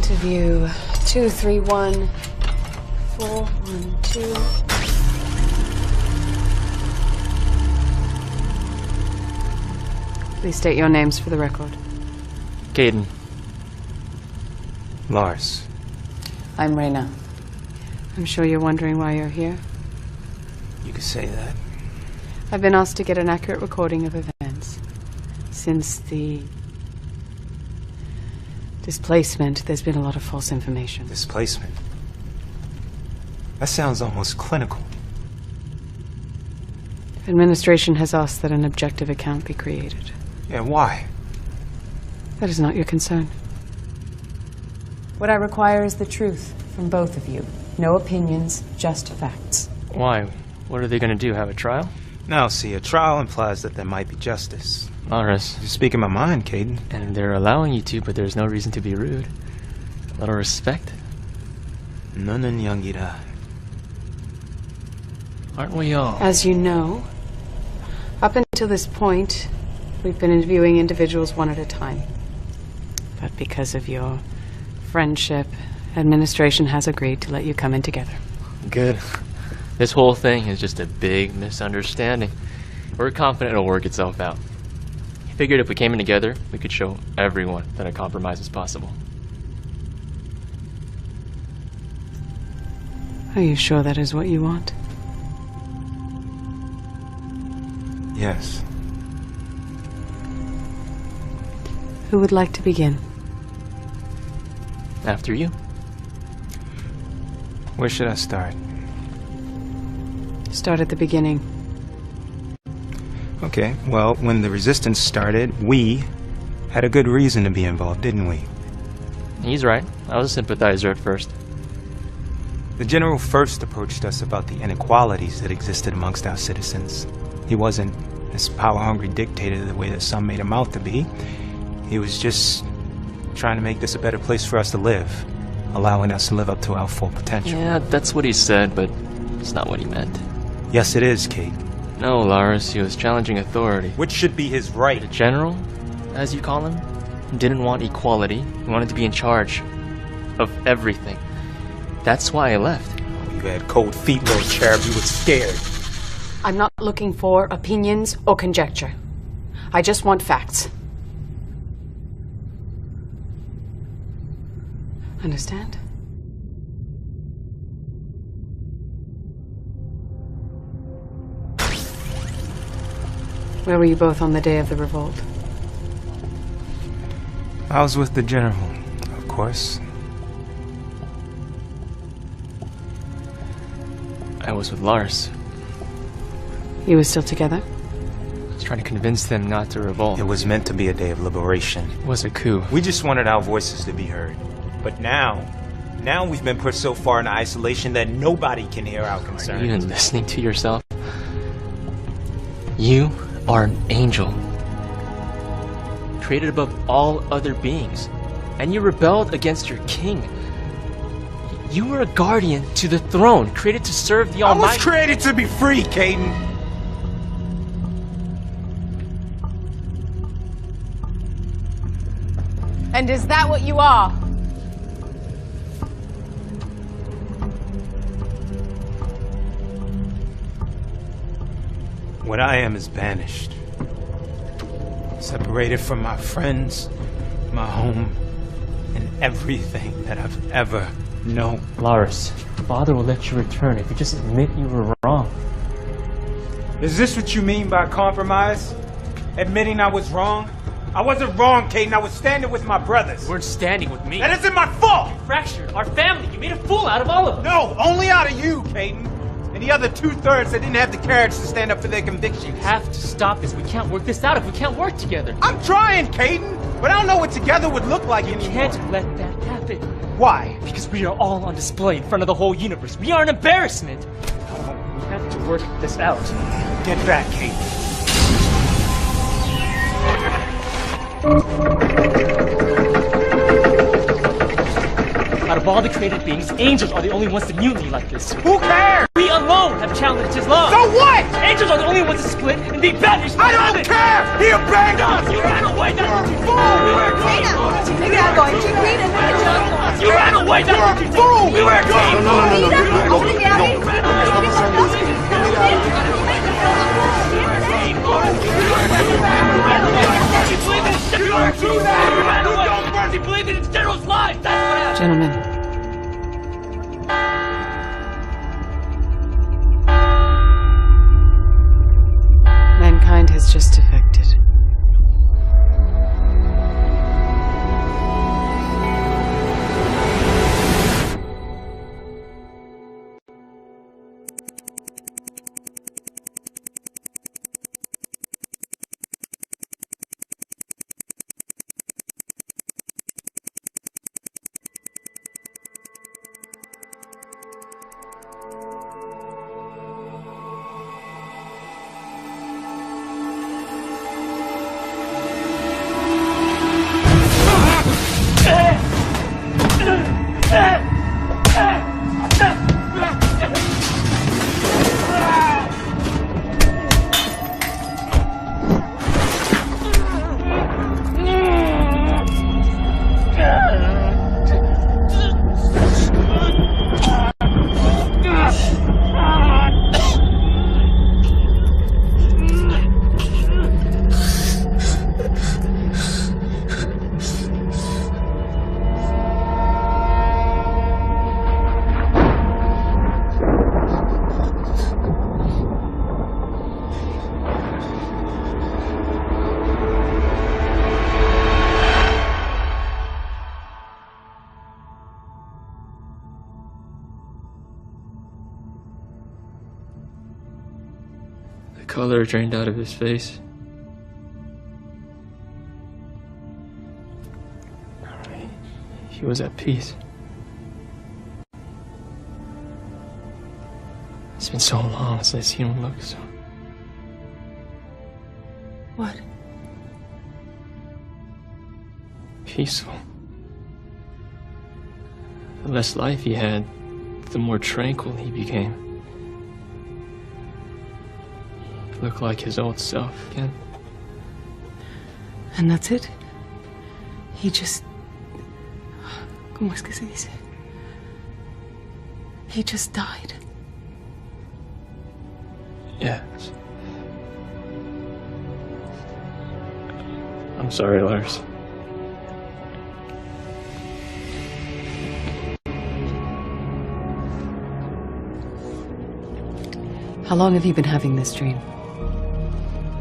Interview 231 412. Please state your names for the record. Caden. Lars. I'm Reyna. I'm sure you're wondering why you're here. You could say that. I've been asked to get an accurate recording of events. Since the displacement, there's been a lot of false information. Displacement? That sounds almost clinical. Administration has asked that an objective account be created. Yeah, why? That is not your concern. What I require is the truth from both of you. No opinions, just facts. Why? What are they going to do, have a trial? Now, see, a trial implies that there might be justice. Lars. You're speaking my mind, Caden. And they're allowing you to, but there's no reason to be rude. A little respect. None yangira. Aren't we all? As you know, up until this point, we've been interviewing individuals one at a time. But because of your friendship, administration has agreed to let you come in together. Good. This whole thing is just a big misunderstanding. We're confident it'll work itself out. I figured if we came in together, we could show everyone that a compromise is possible. Are you sure that is what you want? Yes. Who would like to begin? After you. Where should I start? Start at the beginning. Okay, well, when the resistance started, we had a good reason to be involved, didn't we? He's right. I was a sympathizer at first. The general first approached us about the inequalities that existed amongst our citizens. He wasn't this power-hungry dictator the way that some made him out to be. He was just trying to make this a better place for us to live, allowing us to live up to our full potential. Yeah, that's what he said, but it's not what he meant. Yes, it is, Kate. No, Lars, he was challenging authority. Which should be his right. The general, as you call him, didn't want equality. He wanted to be in charge of everything. That's why I left. You had cold feet, little cherub. You were scared. I'm not looking for opinions or conjecture. I just want facts. Understand? Where were you both on the day of the revolt? I was with the general, of course. I was with Lars. You were still together? I was trying to convince them not to revolt. It was meant to be a day of liberation. It was a coup. We just wanted our voices to be heard. But now we've been put so far into isolation that nobody can hear our concerns. Are you even listening to yourself? You are an angel, created above all other beings, and you rebelled against your king. You were a guardian to the throne, created to serve the Almighty. I was created to be free, Caden. And is that what you are? What I am is banished. Separated from my friends, my home, and everything that I've ever known. Lars, Father will let you return if you just admit you were wrong. Is this what you mean by compromise? Admitting I was wrong? I wasn't wrong, Caden. I was standing with my brothers. You weren't standing with me. That isn't my fault! You fractured our family. You made a fool out of all of us. No, only out of you, Caden. And the other 2/3 that didn't have the courage to stand up for their convictions. You have to stop this. We can't work this out if we can't work together. I'm trying, Caden, but I don't know what together would look like anymore. You can't let that happen. Why? Because we are all on display in front of the whole universe. We are an embarrassment. We have to work this out. Get back, Caden. Out of all the created beings, angels are the only ones to mutiny like this. Who cares? We alone have challenged his law. So what? Angels are the only ones to split and be banished. I don't care! He abandoned us! You ran away, that's what you Fool! Reyna, we are going to read and You ran away! That's what you did! We were a team! You believe in General's lies! That's what happened! Gentlemen. Mankind has just defected. The color drained out of his face. He was at peace. It's been so long since I've seen him look so... What? peaceful. The less life he had, the more tranquil he became. He looked like his old self again. And that's it? He just... ¿Cómo es que se dice? He just died. Yes. I'm sorry, Lars. How long have you been having this dream?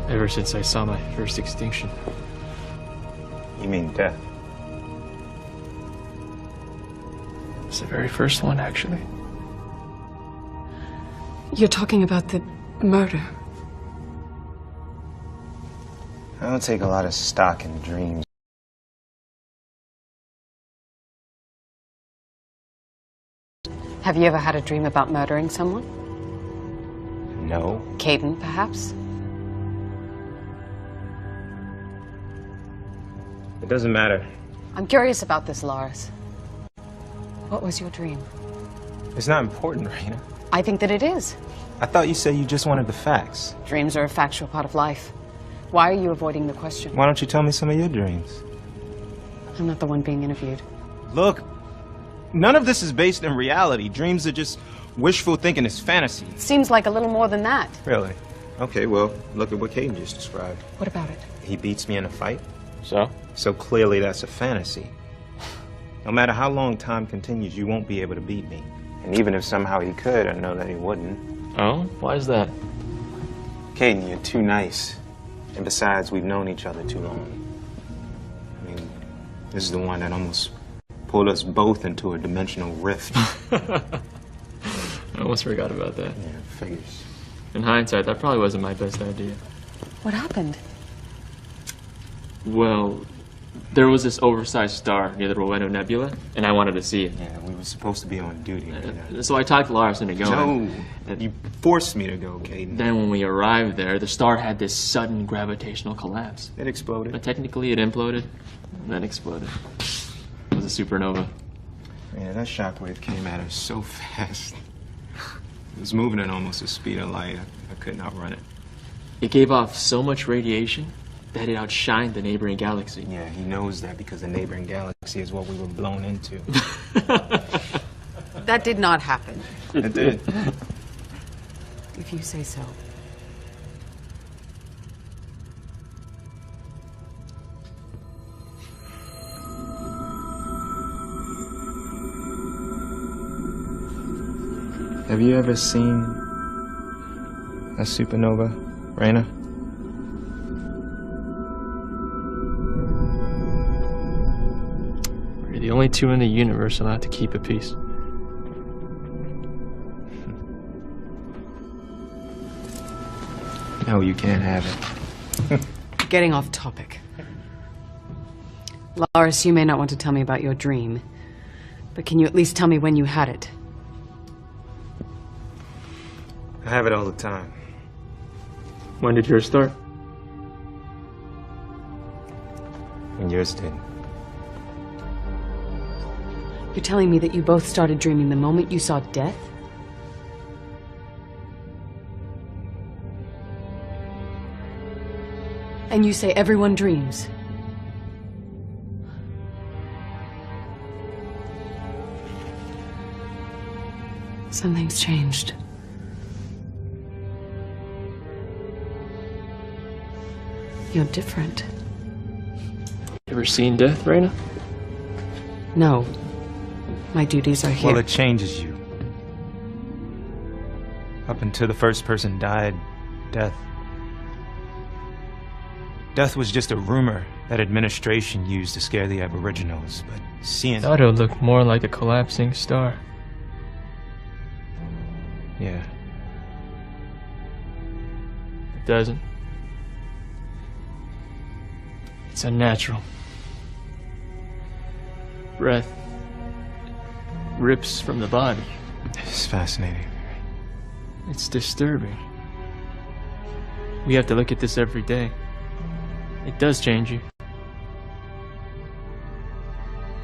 Ever since I saw my first extinction. You mean death? It's the very first one, actually. You're talking about the murder. I don't take a lot of stock in dreams. Have you ever had a dream about murdering someone? No. Caden, perhaps? It doesn't matter. I'm curious about this, Lars. What was your dream? It's not important, Raina. I think that it is. I thought you said you just wanted the facts. Dreams are a factual part of life. Why are you avoiding the question? Why don't you tell me some of your dreams? I'm not the one being interviewed. Look, none of this is based in reality. Dreams are just wishful thinking. It's fantasy. Seems like a little more than that. Really? Okay, well, look at what Caden just described. What about it? He beats me in a fight. So? So clearly that's a fantasy. No matter how long time continues, you won't be able to beat me. And even if somehow he could, I know that he wouldn't. Oh? Why is that? Caden, you're too nice. And besides, we've known each other too long. I mean, this is the one that almost pulled us both into a dimensional rift. I almost forgot about that. Yeah, figures. In hindsight, that probably wasn't my best idea. What happened? Well, there was this oversized star near the Rowena Nebula, and I wanted to see it. Yeah, we were supposed to be on duty. So I talked Lars into going. No, you forced me to go, Caden. Then when we arrived there, the star had this sudden gravitational collapse. It exploded. But technically, it imploded, and then exploded. It was a supernova. Yeah, that shockwave came at us so fast. It was moving at almost the speed of light. I could not run it. It gave off so much radiation that it outshined the neighboring galaxy. Yeah, he knows that because the neighboring galaxy is what we were blown into. That did not happen. It did. If you say so. Have you ever seen a supernova, Raina? We're the only two in the universe allowed to keep a peace. No, you can't have it. Getting off topic. Loris, you may not want to tell me about your dream, but can you at least tell me when you had it? I have it all the time. When did yours start? When yours did. You're telling me that you both started dreaming the moment you saw death? And you say everyone dreams? Something's changed. You're different. Ever seen death, Raina? No. My duties are here. Well, it changes you. Up until the first person died, death was just a rumor that administration used to scare the Aboriginals, but seeing... Thought it would look more like a collapsing star. Yeah. It doesn't. It's unnatural. Breath rips from the body. It's fascinating. It's disturbing. We have to look at this every day. It does change you.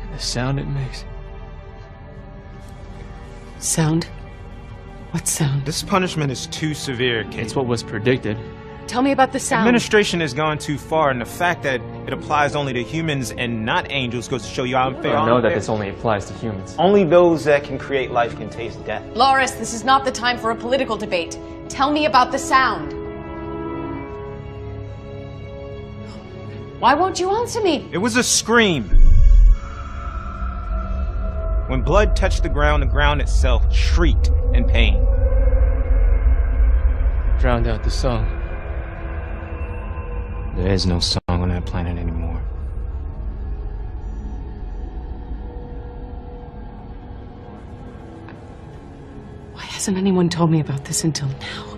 And the sound it makes. Sound? What sound? This punishment is too severe, Kate. It's what was predicted. Tell me about the sound. Administration has gone too far, and the fact that it applies only to humans and not angels goes to show you how unfair. I know that this only applies to humans. Only those that can create life can taste death. Loris, this is not the time for a political debate. Tell me about the sound. Why won't you answer me? It was a scream. When blood touched the ground itself shrieked in pain. Drowned out the song. There is no song on that planet anymore. Why hasn't anyone told me about this until now?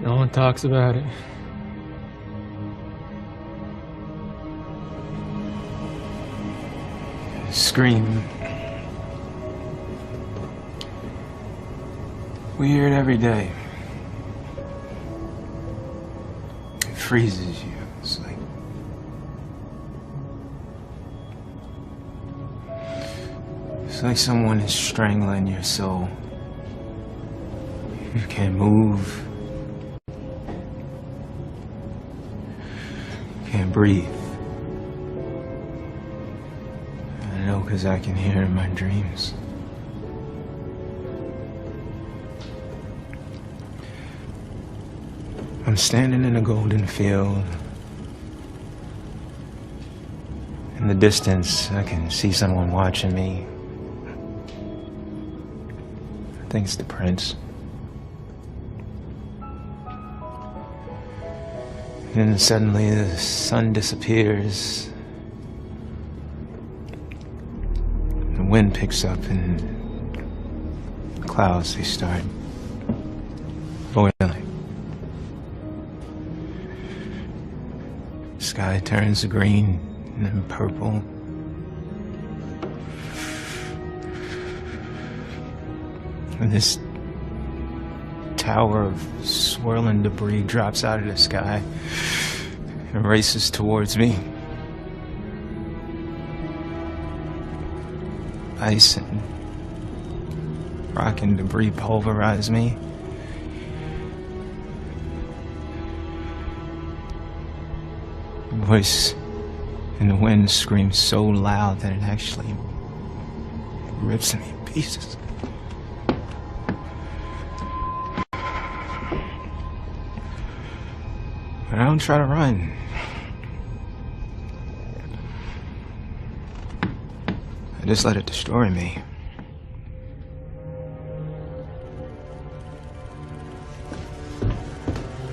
No one talks about it. Scream. We hear it every day. It freezes you. It's like someone is strangling your soul. You can't move. Can't breathe. I know because I can hear in my dreams. I'm standing in a golden field. In the distance, I can see someone watching me. I think it's the prince. And then suddenly the sun disappears. The wind picks up and the clouds, they start boiling. The sky turns green and then purple. And this tower of swirling debris drops out of the sky and races towards me. Ice and rock and debris pulverize me. Your voice in the wind screams so loud that it actually rips me in pieces. But I don't try to run. I just let it destroy me.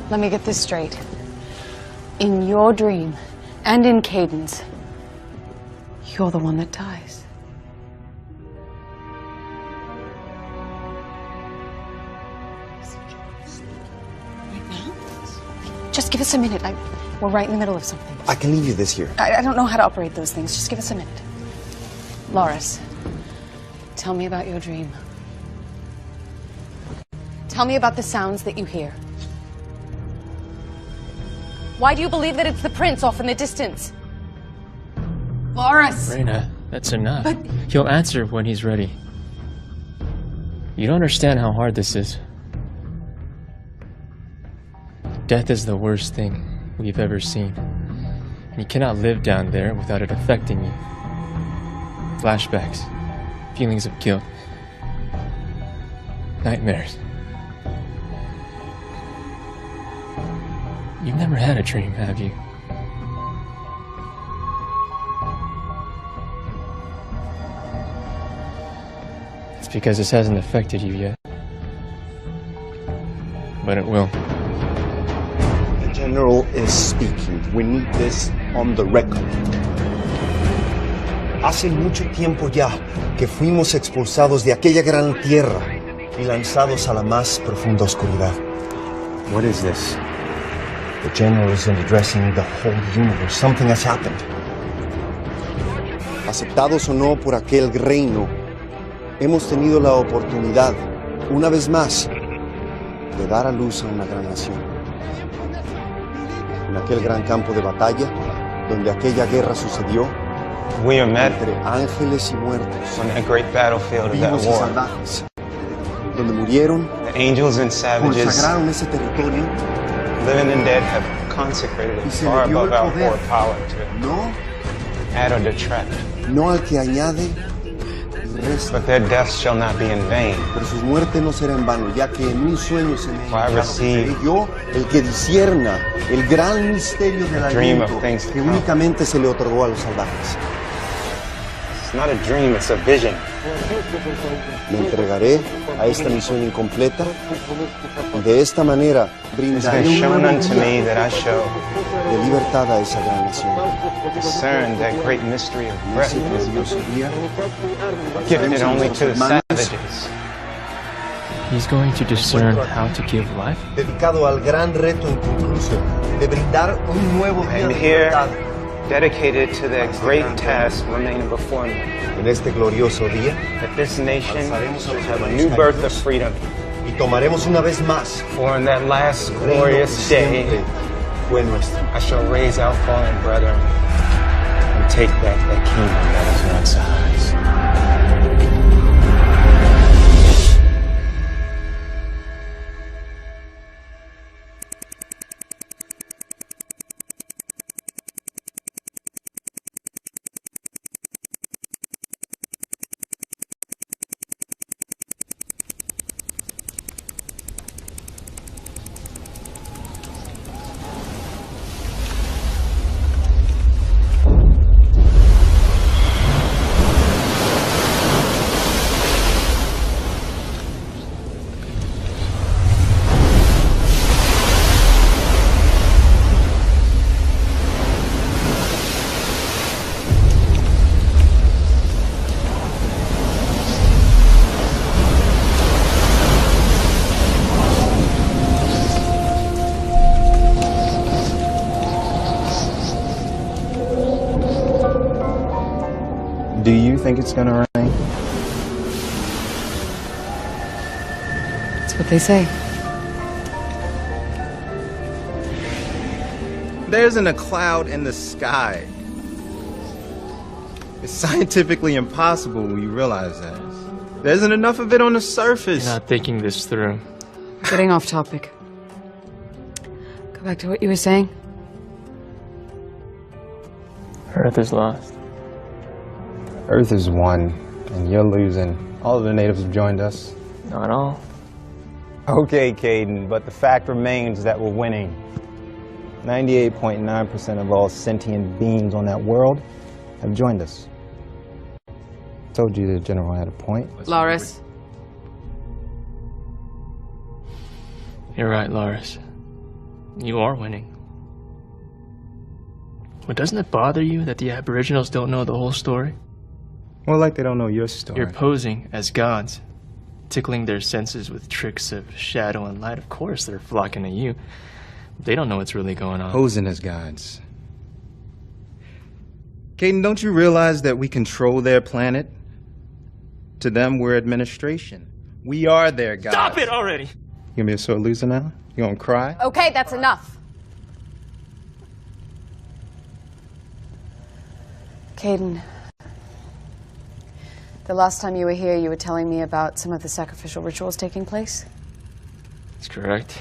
Let me get this straight. In your dream, and in Caden's, you're the one that dies. Right now? Just give us a minute. We're right in the middle of something. I can leave you this here. I don't know how to operate those things. Just give us a minute. Loris, tell me about your dream. Tell me about the sounds that you hear. Why do you believe that it's the prince off in the distance? Loris! Reyna, that's enough. But... He'll answer when he's ready. You don't understand how hard this is. Death is the worst thing we've ever seen. And you cannot live down there without it affecting you. Flashbacks, feelings of guilt, nightmares. You've never had a dream, have you? It's because this hasn't affected you yet. But it will. The general is speaking. We need this on the record. Hace mucho tiempo ya que fuimos expulsados de aquella gran tierra y lanzados a la más profunda oscuridad. What is this? The general isn't addressing the whole universe. Something has happened. Aceptados o no por aquel reino, hemos tenido la oportunidad, una vez más, de dar a luz a una gran nación. En aquel gran campo de batalla, donde aquella guerra sucedió, We are met entre ángeles y muertos, on that great battlefield of that vivos y war. salvajes, donde murieron, The angels and savages, consagraron ese territorio, living and dead, have consecrated y it se far le dio above el our poder, poor power to no, add or detract. no al que añade y resta. But their deaths shall not be in vain. Pero su muerte no será en vano, ya que en un sueño se me For I encargó que seré receive yo el que discierna el gran misterio del dream of aliento things to que come. únicamente se le otorgó a los salvajes. It's not a dream, it's a vision. Me entregaré a esta misión incompleta y de esta manera It's brindaré been un shown nuevo unto día me that I shall de libertad a esa gran nación. discern that great mystery of En breath ese glorioso día gifted only to the manos savages. He's going to discern how to give life? dedicado al gran reto inconcluso de brindar un nuevo día I'm de here libertad. dedicated to that great task remaining before me. En este glorioso día That this nation should have a new birth of freedom. y tomaremos una vez más For in that last el reino que glorious siempre day, fue nuestro. I shall raise our fallen brethren and take back that kingdom that is once ours. Do you think it's gonna rain? That's what they say. There isn't a cloud in the sky. It's scientifically impossible when you realize that. There isn't enough of it on the surface. You're not thinking this through. Getting off topic. Go back to what you were saying. Earth is lost. Earth is won, and you're losing. All of the natives have joined us. Not all. Okay, Caden, but the fact remains that we're winning. 98.9% of all sentient beings on that world have joined us. Told you the general had a point. Loris. You're right, Loris. You are winning. But doesn't it bother you that the Aboriginals don't know the whole story? More like they don't know your story. You're posing as gods, tickling their senses with tricks of shadow and light. Of course they're flocking to you. They don't know what's really going on. Posing as gods. Caden, don't you realize that we control their planet? To them, we're administration. We are their gods. Stop it already! You gonna be a sore loser now? You gonna cry? Okay, that's enough. Caden, the last time you were here, you were telling me about some of the sacrificial rituals taking place. That's correct.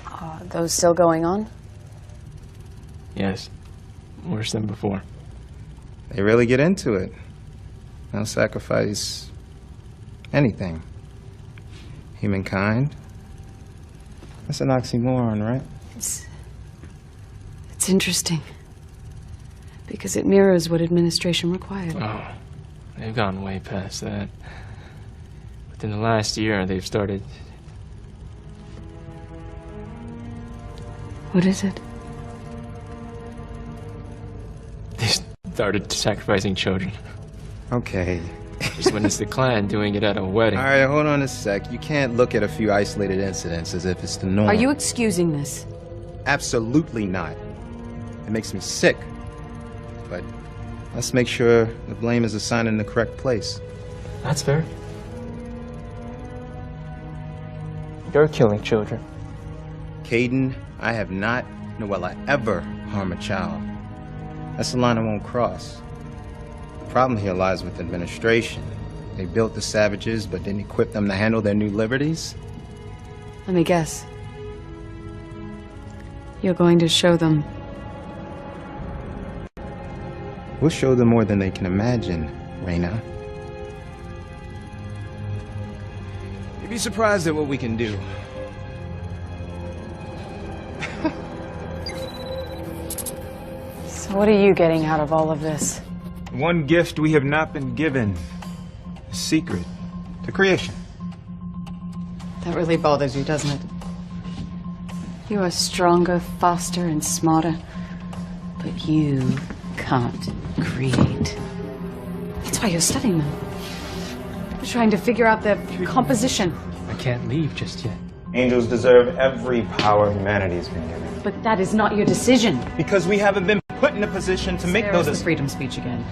Are those still going on? Yes. Worse than before. They really get into it. They'll sacrifice anything. Humankind. That's an oxymoron, right? It's interesting. Because it mirrors what administration required. Oh, they've gone way past that. Within the last year, they've started... What is it? They started sacrificing children. Okay. Just witnessed the clan doing it at a wedding. All right, hold on a sec. You can't look at a few isolated incidents as if it's the norm. Are you excusing this? Absolutely not. It makes me sick. But let's make sure the blame is assigned in the correct place. That's fair. You're killing children. Caden, I have not, nor will I ever harm a child. That's the line I won't cross. The problem here lies with administration. They built the savages, but didn't equip them to handle their new liberties. Let me guess. You're going to show them. We'll show them more than they can imagine, Reyna. You'd be surprised at what we can do. So what are you getting out of all of this? One gift we have not been given. A secret to creation. That really bothers you, doesn't it? You are stronger, faster, and smarter, but you can't create. That's why you're studying them. You're trying to figure out their composition. I can't leave just yet. Angels deserve every power humanity's been given. But that is not your decision. Because we haven't been put in a position to make There's those... the freedom speech again.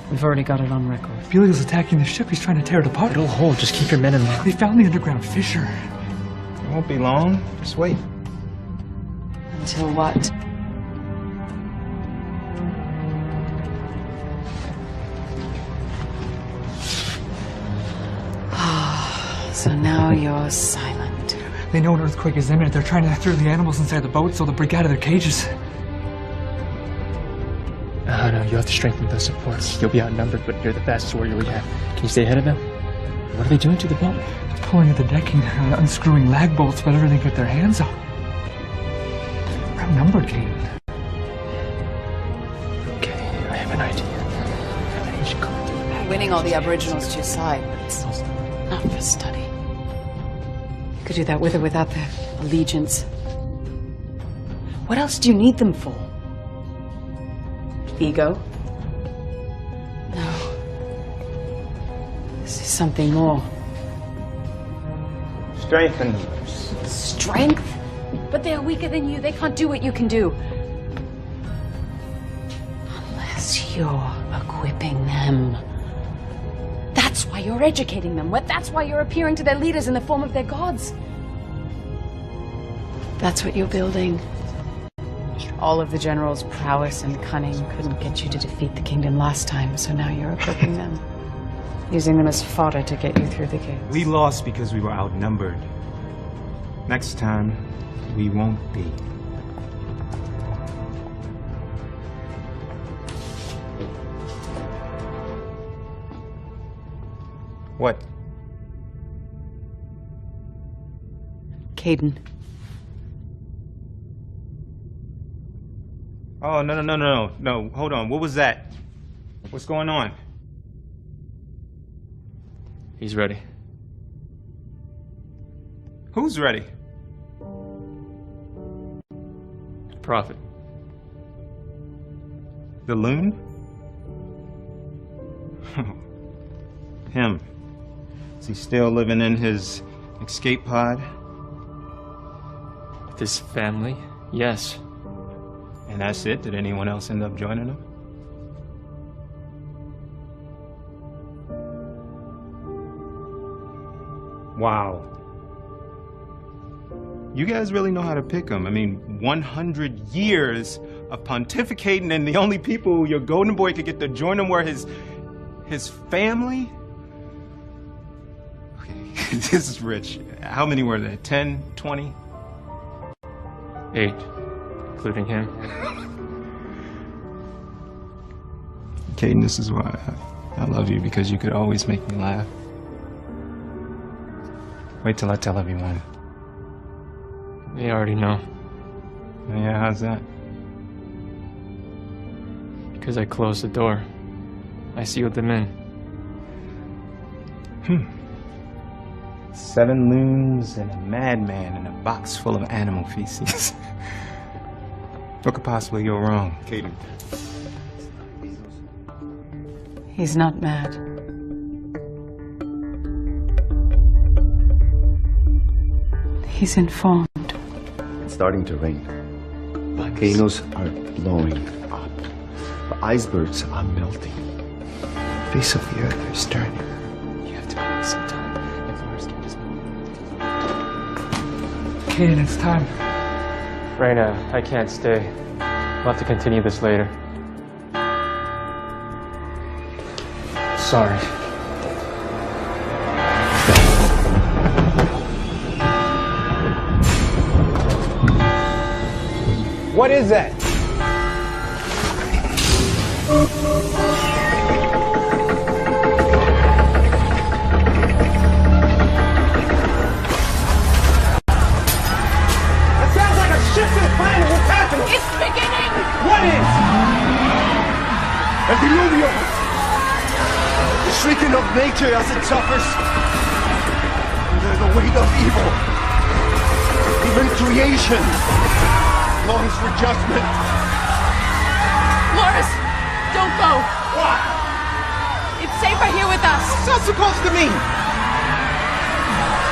We've already got it on record. Belial's attacking the ship. He's trying to tear it apart. It'll hold. Just keep your men in line. They found the underground fissure. It won't be long. Just wait. Until what? So now you're silent. They know an earthquake is imminent. They're trying to throw the animals inside the boat so they'll break out of their cages. No, you have to strengthen those supports. You'll be outnumbered, but you're the fastest warrior we have. Can you stay ahead of them? What are they doing to the boat? They're pulling at the decking, unscrewing lag bolts, whatever they get their hands on. We're outnumbered, Caden. Okay, I have an idea. I need you to come through. Winning all the Aboriginals to your side, but it's not for study. You could do that with or without their allegiance. What else do you need them for? Ego? No. This is something more. Strength in numbers. Strength? But they're weaker than you. They can't do what you can do. Unless you're equipping them. That's why you're educating them. That's why you're appearing to their leaders in the form of their gods. That's what you're building. All of the general's prowess and cunning couldn't get you to defeat the kingdom last time, so now you're equipping them. Using them as fodder to get you through the gates. We lost because we were outnumbered. Next time, we won't be. What? Caden. Oh, no, hold on. What was that? What's going on? He's ready. Who's ready? Prophet. The loon? Him. Is he still living in his escape pod? With his family? Yes. And that's it? Did anyone else end up joining him? Wow. You guys really know how to pick them. I mean, 100 years of pontificating, and the only people your golden boy could get to join him were his family? Okay, this is rich. How many were there? 10, 20? 8, including him. Caden, this is why I love you, because you could always make me laugh. Wait till I tell everyone. They already know. Yeah, how's that? Because I closed the door. I sealed them in. 7 loons and a madman in a box full of animal feces. What could possibly go wrong? Caden. He's not mad. He's informed. It's starting to rain. Volcanoes are blowing up. The icebergs are melting. The face of the earth is turning. You have to give me some time. My flowers can't just move. Caden, it's time. Raina, I can't stay. We'll have to continue this later. Sorry. What is that? That sounds like a shift in plan. What's happening? It's beginning! What is? El diluvio! The shrieking of nature as it suffers under the weight of evil. Even creation longs for judgment. Morris, don't go. What? It's safer here with us. What's that supposed to mean?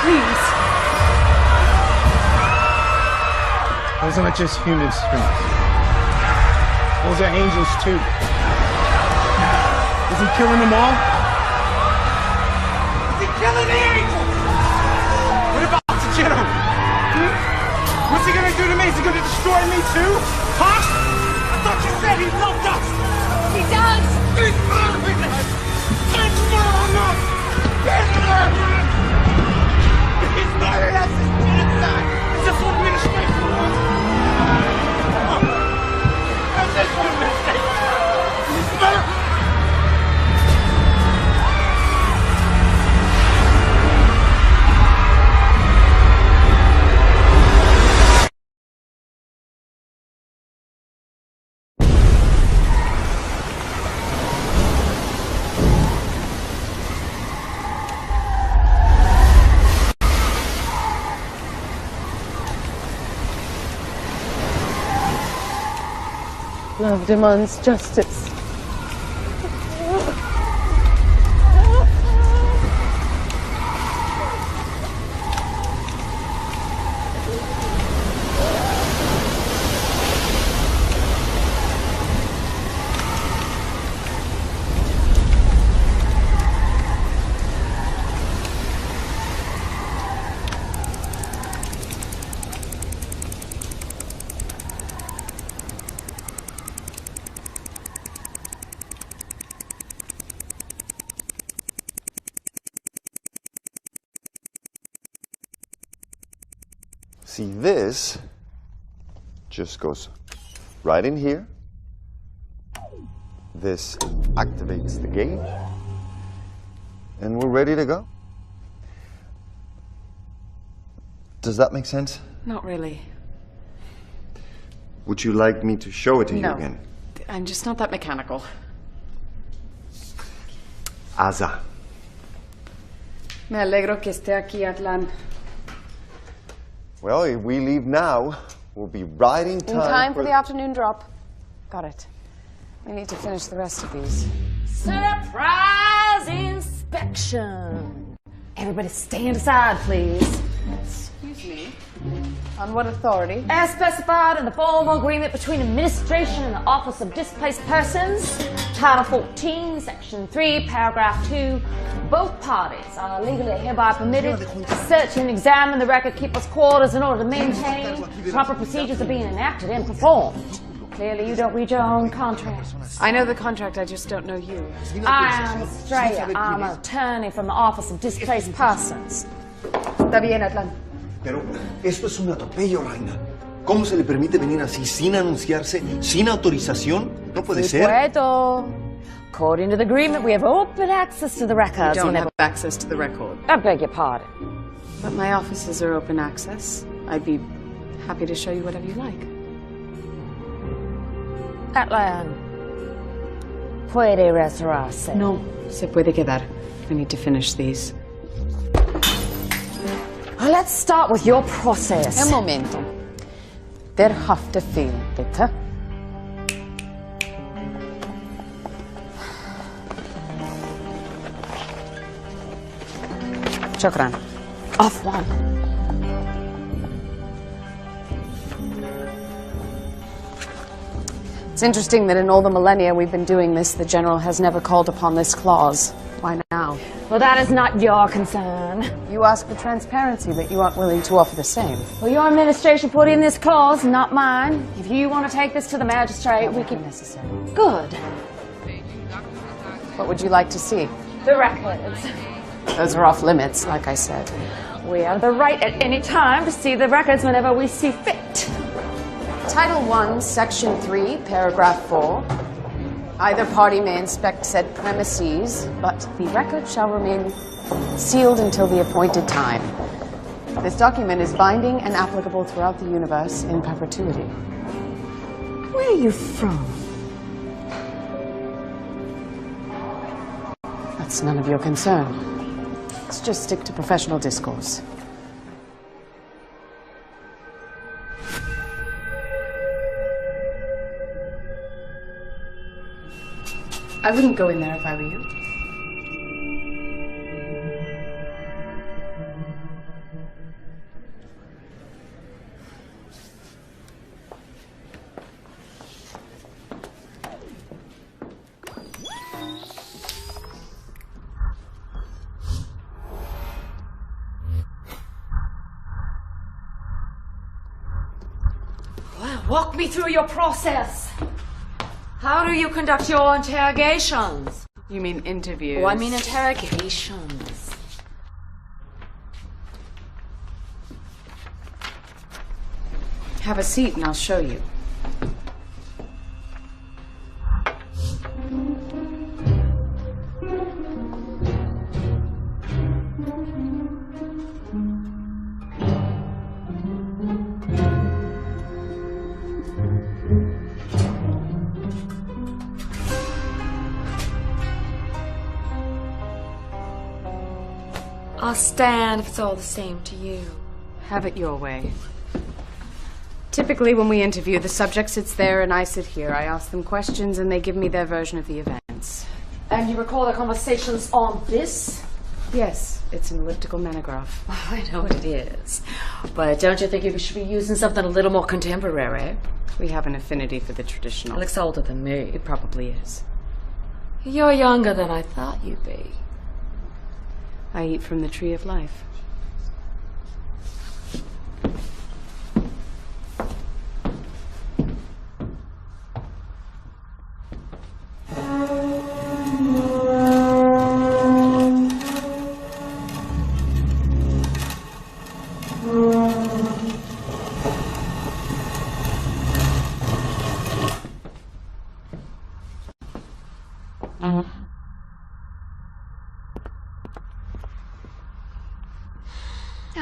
Please. Those aren't just humans, Prince. Those are angels, too. Is he killing them all? Is he killing the angels? What about the general? What's he gonna do to me? Is he gonna destroy me too? Huh? I thought you said he loved us! He does. He's murdering us! He's murdering us! He's murdering us! It's genocide! Is this what administration wants? Is this what administration wants? He's murdering! Love demands justice. See, this just goes right in here. This activates the gate. and we're ready to go. Does that make sense? Not really. Would you like me to show it to you No. again? I'm just not that mechanical. Aza. Me alegro que esté aquí, Atlan. Well, if we leave now, we'll be right in time. In time for the afternoon drop. Got it. We need to finish the rest of these. Surprise inspection. Everybody stand aside, please. Excuse me. On what authority? As specified in the formal agreement between administration and the Office of Displaced Persons, Title 14, Section 3, Paragraph 2, both parties are legally hereby permitted to search and examine the record keeper's quarters in order to maintain proper procedures are being enacted and performed. Clearly, you don't read your own contract. I know the contract, I just don't know you. I am Estrella. I'm an attorney from the Office of Displaced Persons. Está bien, Atlan. Pero esto es un atropello, Reina. ¿Cómo se le permite venir así sin anunciarse, sin autorización? No puede ser. Puedo. According to the agreement, we have open access to the records. You don't have access to the record. I beg your pardon. But my offices are open access. I'd be happy to show you whatever you like. Atlan, puede retirarse. No, se puede quedar. We need to finish these. Let's start with your process. Un momento. ⟨ bitte. شكرا. Off one. It's interesting that in all the millennia we've been doing this, the General has never called upon this clause. Why now? Well, that is not your concern. You ask for transparency, but you aren't willing to offer the same. Well, your administration put in this clause, not mine. If you want to take this to the magistrate, we can... Necessary. Good. What would you like to see? The records. Those are off limits, like I said. We have the right at any time to see the records whenever we see fit. Title 1, Section 3, Paragraph 4. Either party may inspect said premises, but the record shall remain sealed until the appointed time. This document is binding and applicable throughout the universe in perpetuity. Where are you from? That's none of your concern. Let's just stick to professional discourse. I wouldn't go in there if I were you. Well, walk me through your process. How do you conduct your interrogations? You mean interviews? Oh, I mean interrogations. Have a seat and I'll show you. I'll stand if it's all the same to you. Have it your way. Typically, when we interview, the subject sits there and I sit here. I ask them questions and they give me their version of the events. And you recall the conversations on this? Yes, it's an elliptical monograph. Oh, I know what it is. But don't you think you should be using something a little more contemporary? We have an affinity for the traditional. It looks older than me. It probably is. You're younger than I thought you'd be. I eat from the tree of life.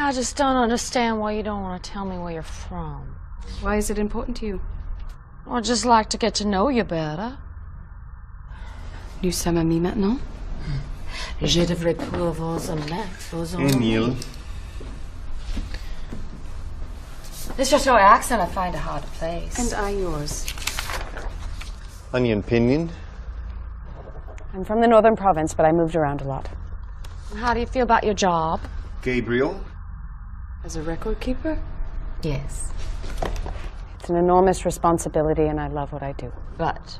I just don't understand why you don't want to tell me where you're from. Why is it important to you? I'd just like to get to know you better. Nous sommes amis maintenant? Je devrais pouvoir vous aimer, vous Hey, Neil. It's just your accent I find it hard to place. And I yours. Onion Pinion. I'm from the northern province, but I moved around a lot. How do you feel about your job? Gabriel. As a record keeper? Yes. It's an enormous responsibility, and I love what I do. But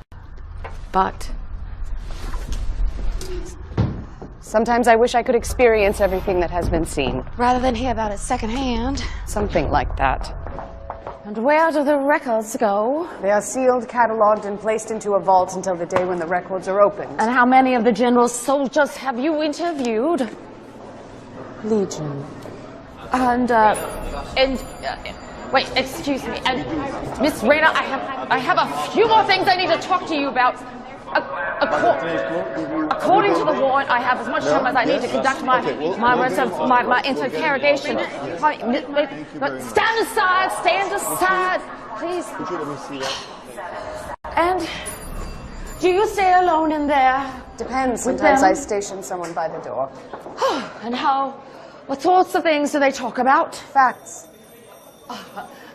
sometimes I wish I could experience everything that has been seen. rather than hear about it secondhand. Something like that. And where do the records go? They are sealed, cataloged, and placed into a vault until the day when the records are opened. And how many of the general's soldiers have you interviewed? Legion. And wait, excuse me. And Miss Rayner, I have a few more things I need to talk to you about. According to the warrant, I have as much time as I need to conduct my interrogation. Stand aside, please. And do you stay alone in there? Depends. With Sometimes them? I station someone by the door. And what sorts of things do they talk about? Facts.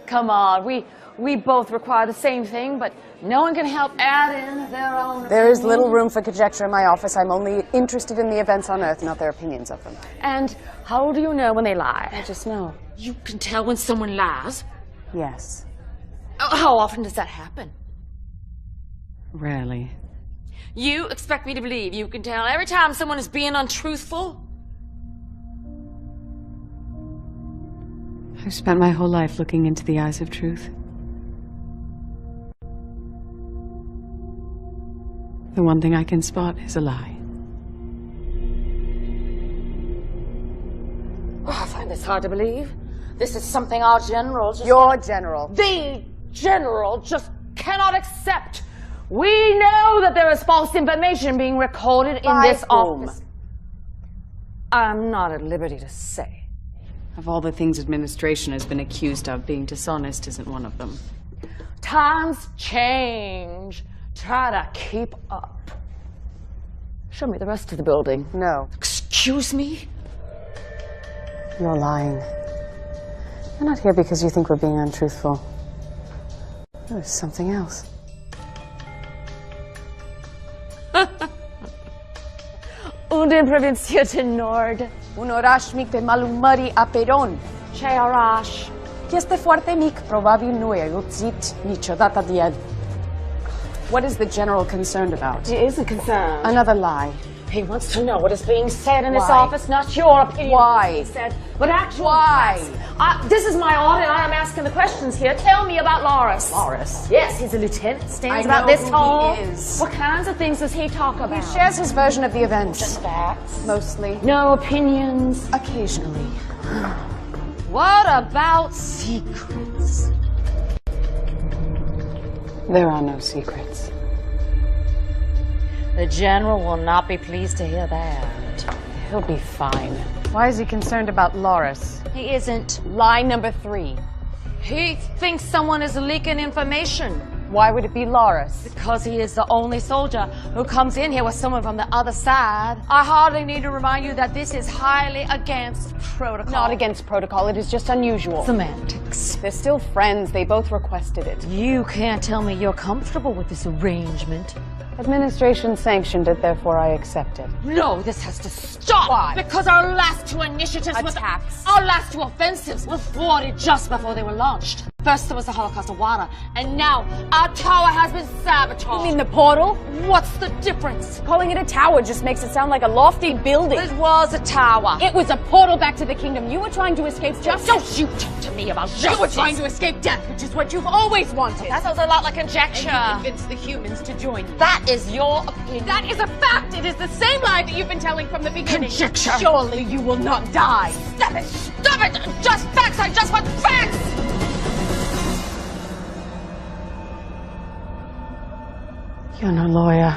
Come on, we both require the same thing, but no one can help add in their own. There is little room for conjecture in my office. I'm only interested in the events on Earth, not their opinions of them. And how do you know when they lie? I just know. You can tell when someone lies? Yes. How often does that happen? Rarely. You expect me to believe you can tell every time someone is being untruthful? I've spent my whole life looking into the eyes of truth. The one thing I can spot is a lie. Oh, I find this hard to believe. This is something our general just... Your general. The general just cannot accept. We know that there is false information being recorded in By this whom? office. I'm not at liberty to say. Of all the things administration has been accused of, being dishonest isn't one of them. Times change. Try to keep up. Show me the rest of the building. No. Excuse me? You're lying. You're not here because you think we're being untruthful. There's something else. Unde provinciate nord. Un oraș mic pe malul mării Aperon. Ce oraș? Este foarte mic, probabil nu ai auzit niciodată de el. What is the general concerned about? He isn't concerned. Another lie. He wants to know what is being said in this Why? office, not your opinion. Why? He said, but actually, Why? This is my audit. I am asking the questions here. Tell me about Loris. Loris. Yes, he's a lieutenant. Stands I about know this who tall. he is. What kinds of things does he talk about? He shares his version of the events. Just facts. Mostly. No opinions. Occasionally. What about secrets? There are no secrets. The general will not be pleased to hear that. He'll be fine. Why is he concerned about Loris? He isn't. Lie number 3. He thinks someone is leaking information. Why would it be Loris? Because he is the only soldier who comes in here with someone from the other side. I hardly need to remind you that this is highly against protocol. Not against protocol, it is just unusual. Semantics. They're still friends, they both requested it. You can't tell me you're comfortable with this arrangement. Administration sanctioned it, therefore I accept it. No, this has to stop. Why? Because our last 2 initiatives Attacks. our last 2 offensives were thwarted just before they were launched. First there was the Holocaust of Wada, and now our tower has been sabotaged. You mean the portal? What's the difference? Calling it a tower just makes it sound like a lofty building. It was a tower. It was a portal back to the kingdom. You were trying to escape justice. Don't you talk to me about justice. You were trying to escape death, which is what you've always wanted. That sounds a lot like conjecture. And you convinced the humans to join you. That is your opinion. That is a fact. It is the same lie that you've been telling from the beginning. Conjecture. Surely you will not die. Stop it! Stop it! Just facts! I just want facts! You're no lawyer.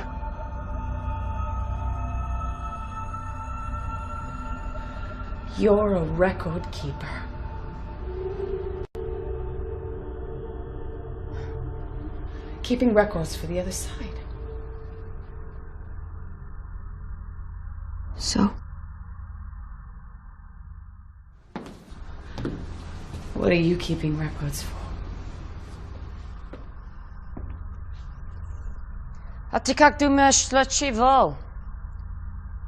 You're a record keeper. Keeping records for the other side. So? What are you keeping records for? 퐦퐨퐯퐢퐞.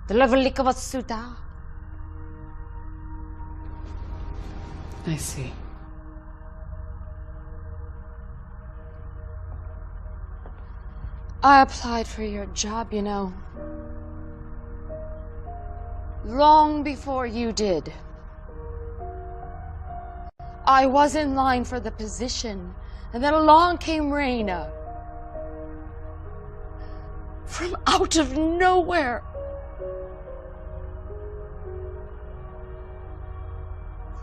퐦퐨퐯퐢퐞. I see. I applied for your job, you know. Long before you did. I was in line for the position, and then along came Raina. From out of nowhere.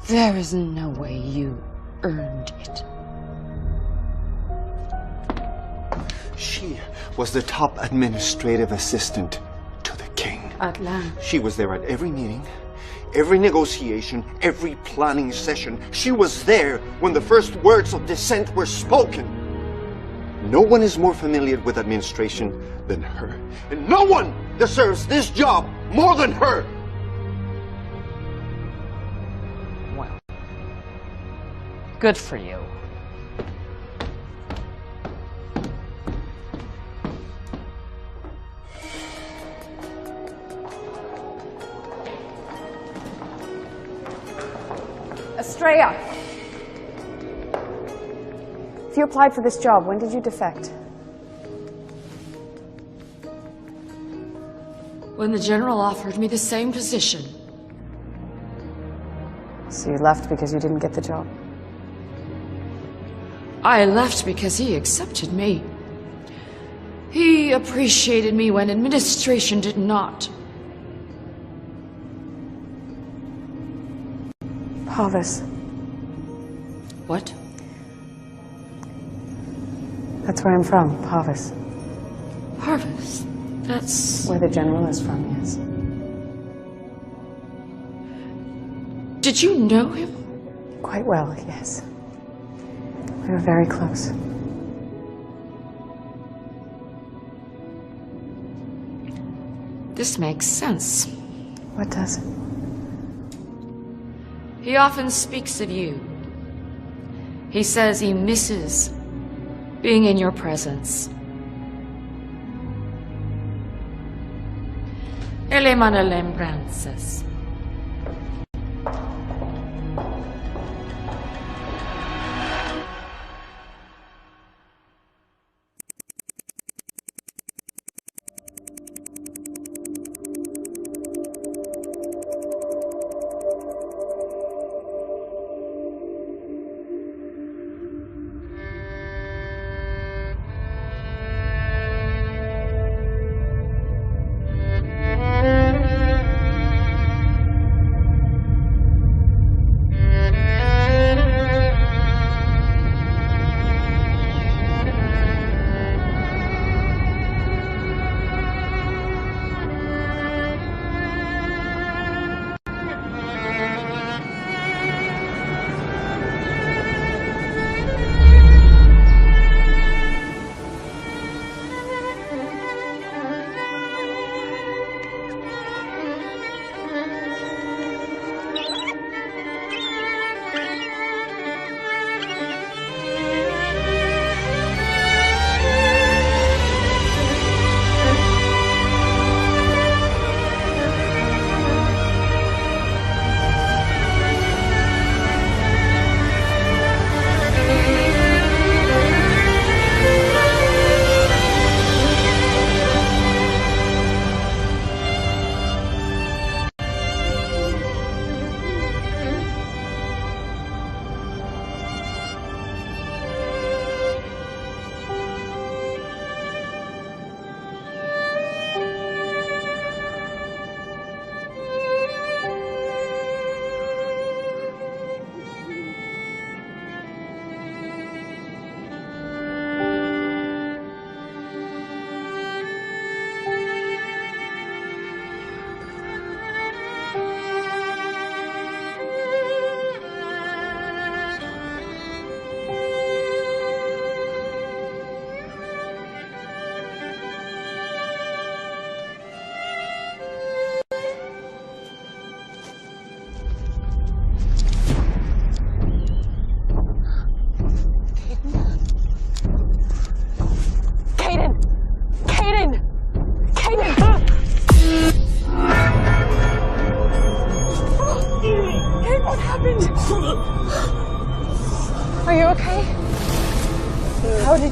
There is no way you earned it. She was the top administrative assistant to the king. Atlan. She was there at every meeting, every negotiation, every planning session. She was there when the first words of dissent were spoken. No one is more familiar with administration than her, and no one deserves this job more than her. Well, good for you. Estrella! If you applied for this job, when did you defect? When the general offered me the same position. So you left because you didn't get the job? I left because he accepted me. He appreciated me when administration did not. Parvis. What? That's where I'm from, Parvis. Parvis? That's... Where the general is from, yes. Did you know him? Quite well, yes. We were very close. This makes sense. What does? He often speaks of you. He says he misses being in your presence. Ele manda lembranças.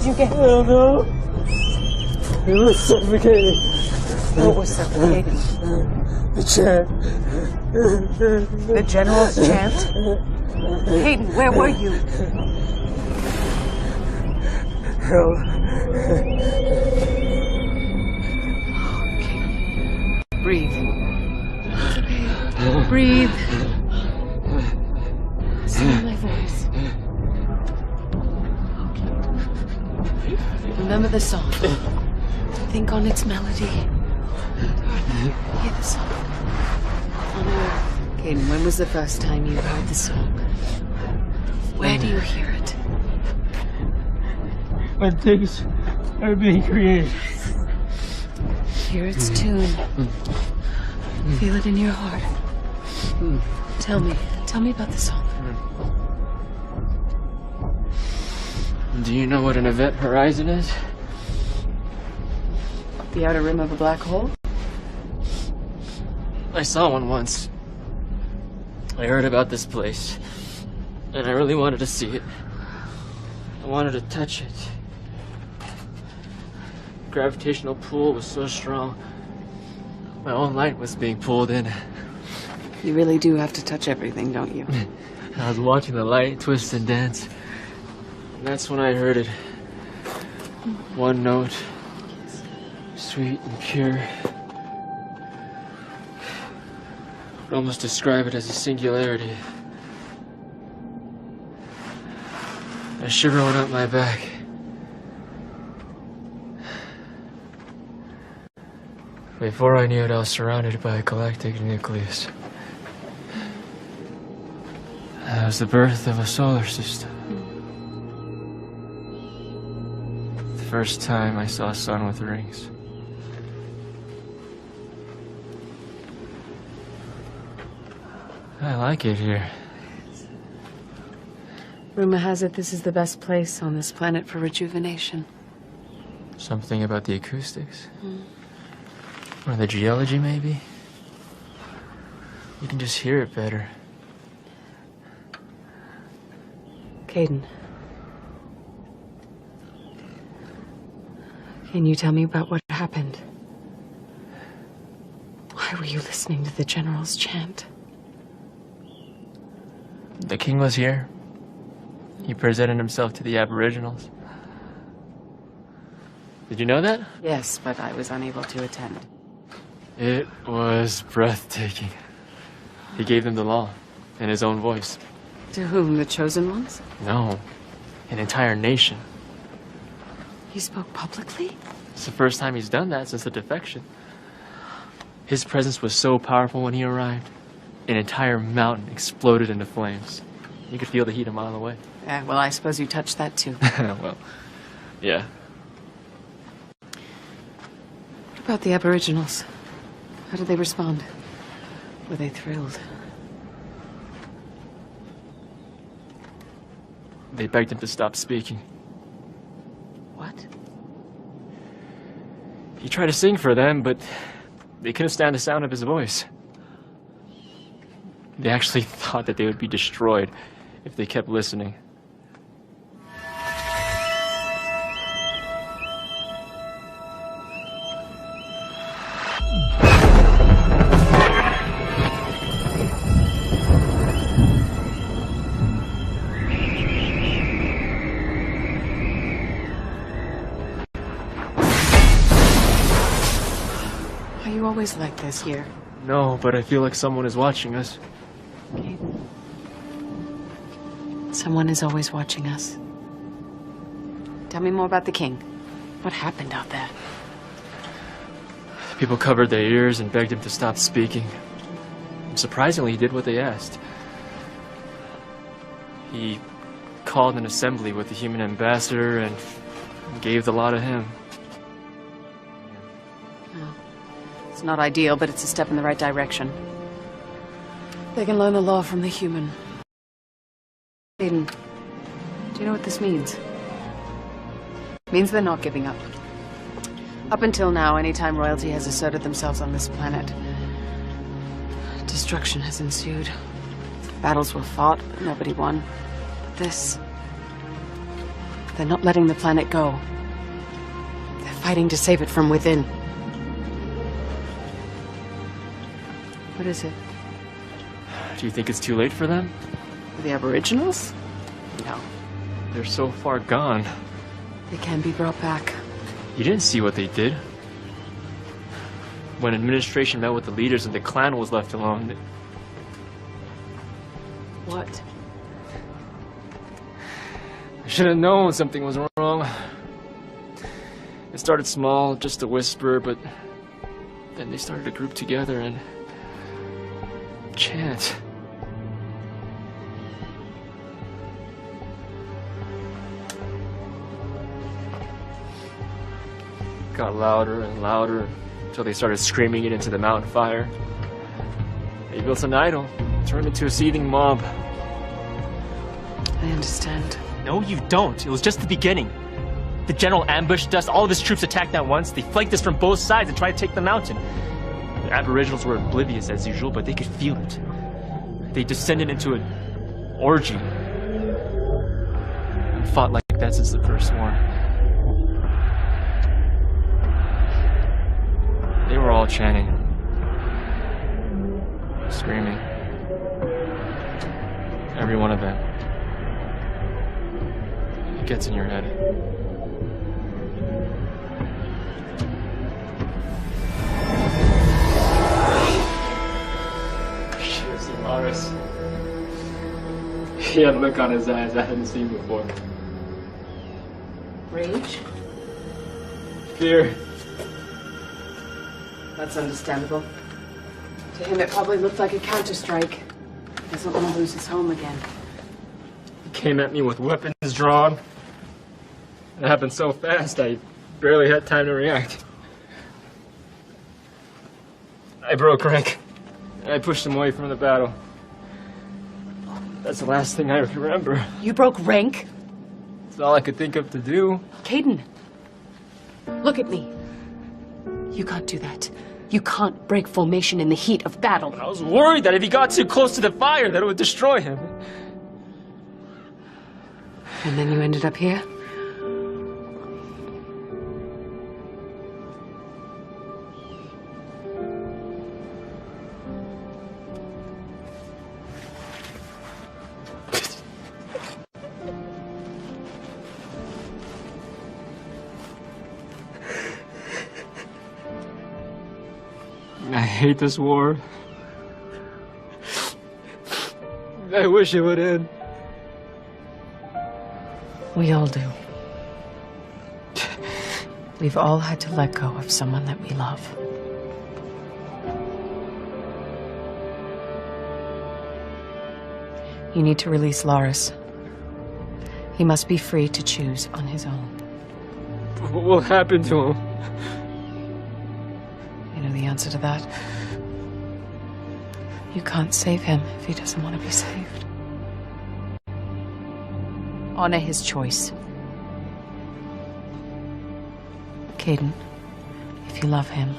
did you get? I don't know. It was suffocating. What was suffocating? The chant. The general's chant? Hayden, where were you? Hell. Breathe. It's okay. Breathe. Listen to my voice. Okay. Remember the song. Think on its melody. Hear the song. On earth. Caden, when was the first time you heard the song? Where do you hear it? When things are being created. Hear its tune. Feel it in your heart. Tell me about the song. Do you know what an event horizon is? The outer rim of a black hole? I saw one once. I heard about this place, and I really wanted to see it. I wanted to touch it. The gravitational pull was so strong. My own light was being pulled in. You really do have to touch everything, don't you? I was watching the light twist and dance. And that's when I heard it. One note. Sweet and pure. I'd almost describe it as a singularity. A shiver went up my back. Before I knew it, I was surrounded by a galactic nucleus. That was the birth of a solar system. The first time I saw a sun with rings. I like it here. Rumor has it this is the best place on this planet for rejuvenation. Something about the acoustics? Or the geology, maybe? You can just hear it better. Caden. Can you tell me about what happened? Why were you listening to the General's chant? The king was here. He presented himself to the Aboriginals. Did you know that? Yes, but I was unable to attend. It was breathtaking. He gave them the law in his own voice. To whom? The chosen ones? No, an entire nation. He spoke publicly? It's the first time he's done that since the defection. His presence was so powerful when he arrived. An entire mountain exploded into flames. You could feel the heat a mile away. Yeah, well, I suppose you touched that too. Well, yeah. What about the Aboriginals? How did they respond? Were they thrilled? They begged him to stop speaking. What? He tried to sing for them, but they couldn't stand the sound of his voice. They actually thought that they would be destroyed if they kept listening. Are you always like this here? No, but I feel like someone is watching us. Caden. Someone is always watching us. Tell me more about the king. What happened out there? People covered their ears and begged him to stop speaking. And surprisingly, he did what they asked. He called an assembly with the human ambassador and gave the law to him. Well, it's not ideal, but it's a step in the right direction. They can learn the law from the human. Aiden, do you know what this means? It means they're not giving up. Up until now, anytime royalty has asserted themselves on this planet, destruction has ensued. Battles were fought, but nobody won. But this... They're not letting the planet go. They're fighting to save it from within. What is it? Do you think it's too late for them? The Aboriginals? No. They're so far gone. They can be brought back. You didn't see what they did. When administration met with the leaders and the clan was left alone. What? I should have known something was wrong. It started small, just a whisper, but then they started to group together and chant. It got louder and louder until they started screaming it into the mountain fire. They built an idol, turned into a seething mob. I understand. No, you don't. It was just the beginning. The general ambushed us, all of his troops attacked at once. They flanked us from both sides and tried to take the mountain. The Aboriginals were oblivious as usual, but they could feel it. They descended into an orgy and fought like that since the first war. They were all chanting, screaming. Every one of them. It gets in your head. Should have seen Morris. He had a look on his eyes I hadn't seen before. Rage? Fear. That's understandable. To him, it probably looked like a counterstrike. He doesn't want to lose his home again. He came at me with weapons drawn. It happened so fast, I barely had time to react. I broke rank, and I pushed him away from the battle. That's the last thing I remember. You broke rank? It's all I could think of to do. Caden, look at me. You can't do that. You can't break formation in the heat of battle. I was worried that if he got too close to the fire, that it would destroy him. And then you ended up here? I hate this war. I wish it would end. We all do. We've all had to let go of someone that we love. You need to release Loris. He must be free to choose on his own. What will happen to him? You know the answer to that? You can't save him if he doesn't want to be saved. Honor his choice. Caden, if you love him,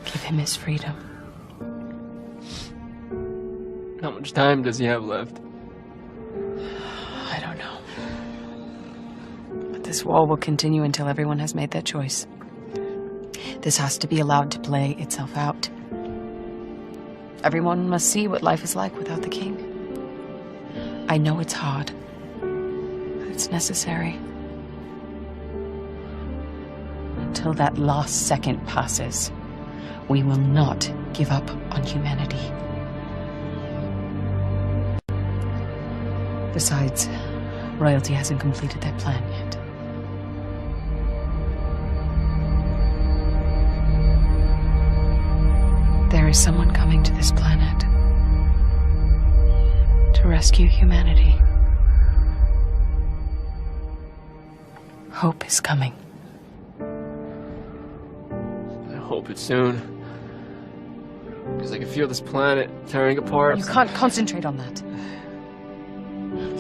give him his freedom. How much time does he have left? I don't know. But this war will continue until everyone has made their choice. This has to be allowed to play itself out. Everyone must see what life is like without the king. I know it's hard, but it's necessary. Until that last second passes, we will not give up on humanity. Besides, royalty hasn't completed their plan yet. There is someone coming to this planet to rescue humanity. Hope is coming. I hope it's soon. Because I can feel this planet tearing apart. You can't concentrate on that.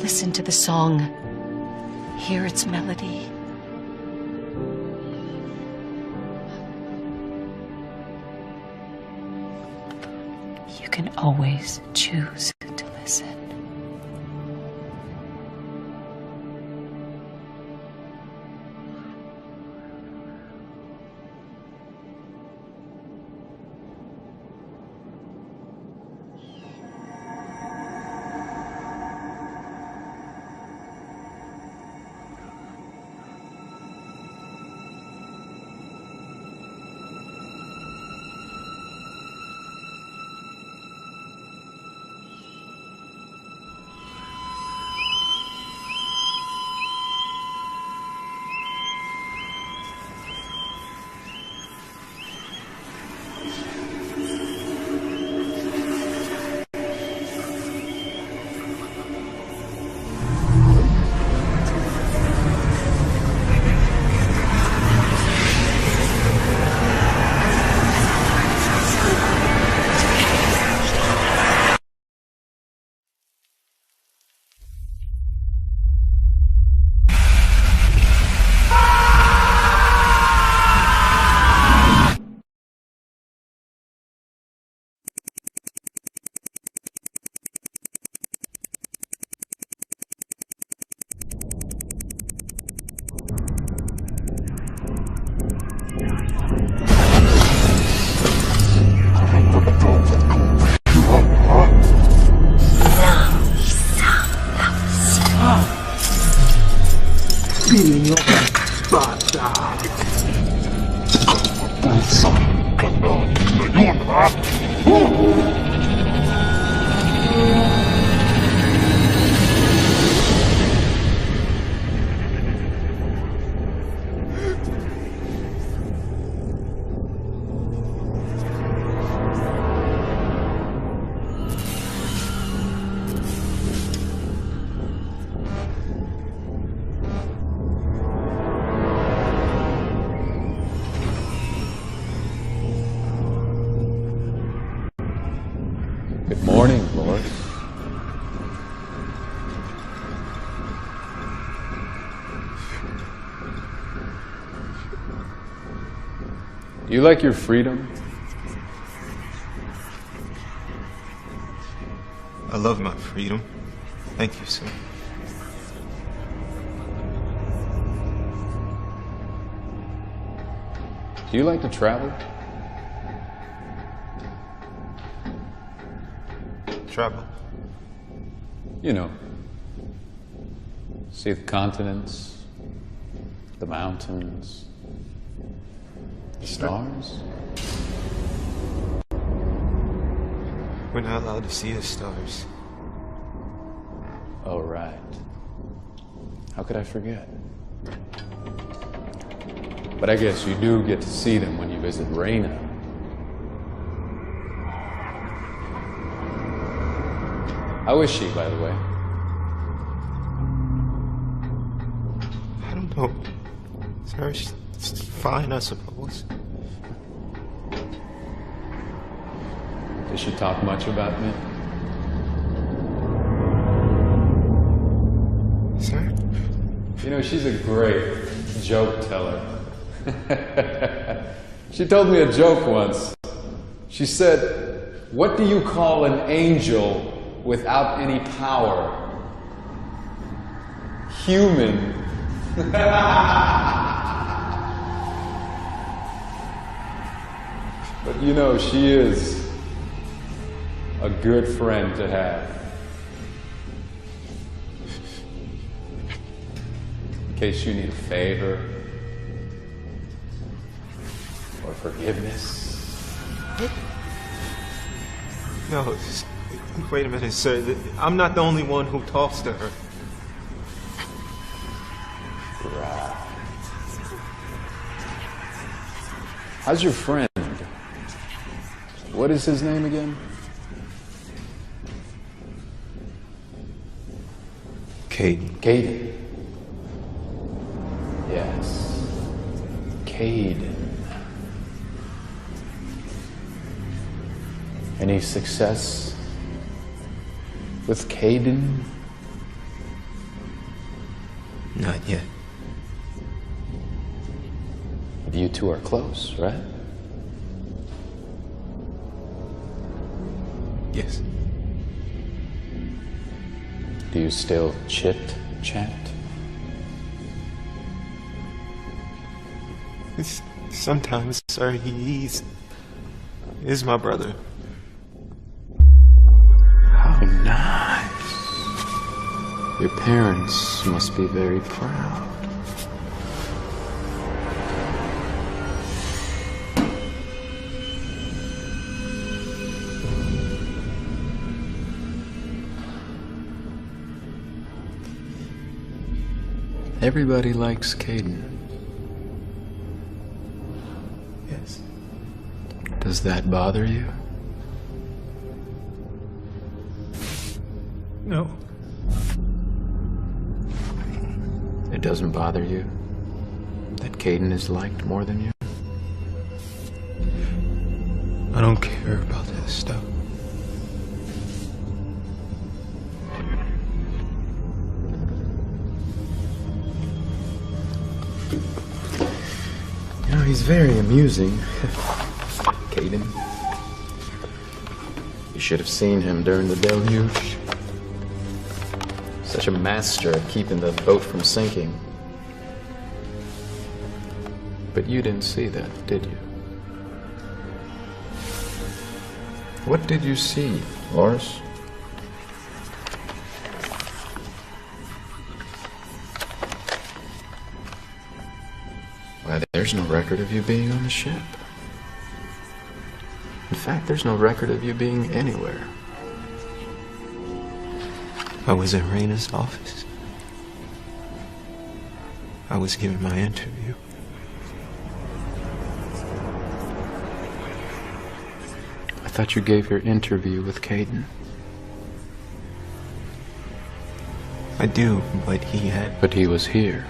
Listen to the song. Hear its melody. You can always choose to listen. Good morning, Loris. Do you like your freedom? I love my freedom. Thank you, sir. Do you like to travel? Travel. You know, see the continents, the mountains, the stars. We're not allowed to see the stars. Oh, right. How could I forget? But I guess you do get to see them when you visit Reina. How is she, by the way? I don't know. Sir, she's fine, I suppose. Does she talk much about me? Sir? You know, she's a great joke teller. She told me a joke once. She said, "What do you call an angel without any power?" Human. But you know, she is a good friend to have. In case you need a favor or forgiveness. No, wait a minute, sir. I'm not the only one who talks to her. Right. How's your friend? What is his name again? Caden. Yes. Caden. Any success with Caden? Not yet. But you two are close, right? Yes. Do you still chit-chat? Sometimes, sir, he is my brother. How nice. Your parents must be very proud. Everybody likes Caden. Yes. Does that bother you? No. It doesn't bother you that Caden is liked more than you? I don't care about that stuff. You know, he's very amusing. Caden. You should have seen him during the deluge. Such a master at keeping the boat from sinking. But you didn't see that, did you? What did you see, Loris? There's no record of you being on the ship. In fact, there's no record of you being anywhere. I was in Raina's office. I was giving my interview. I thought you gave your interview with Kayden. I do, but he had... But he was here.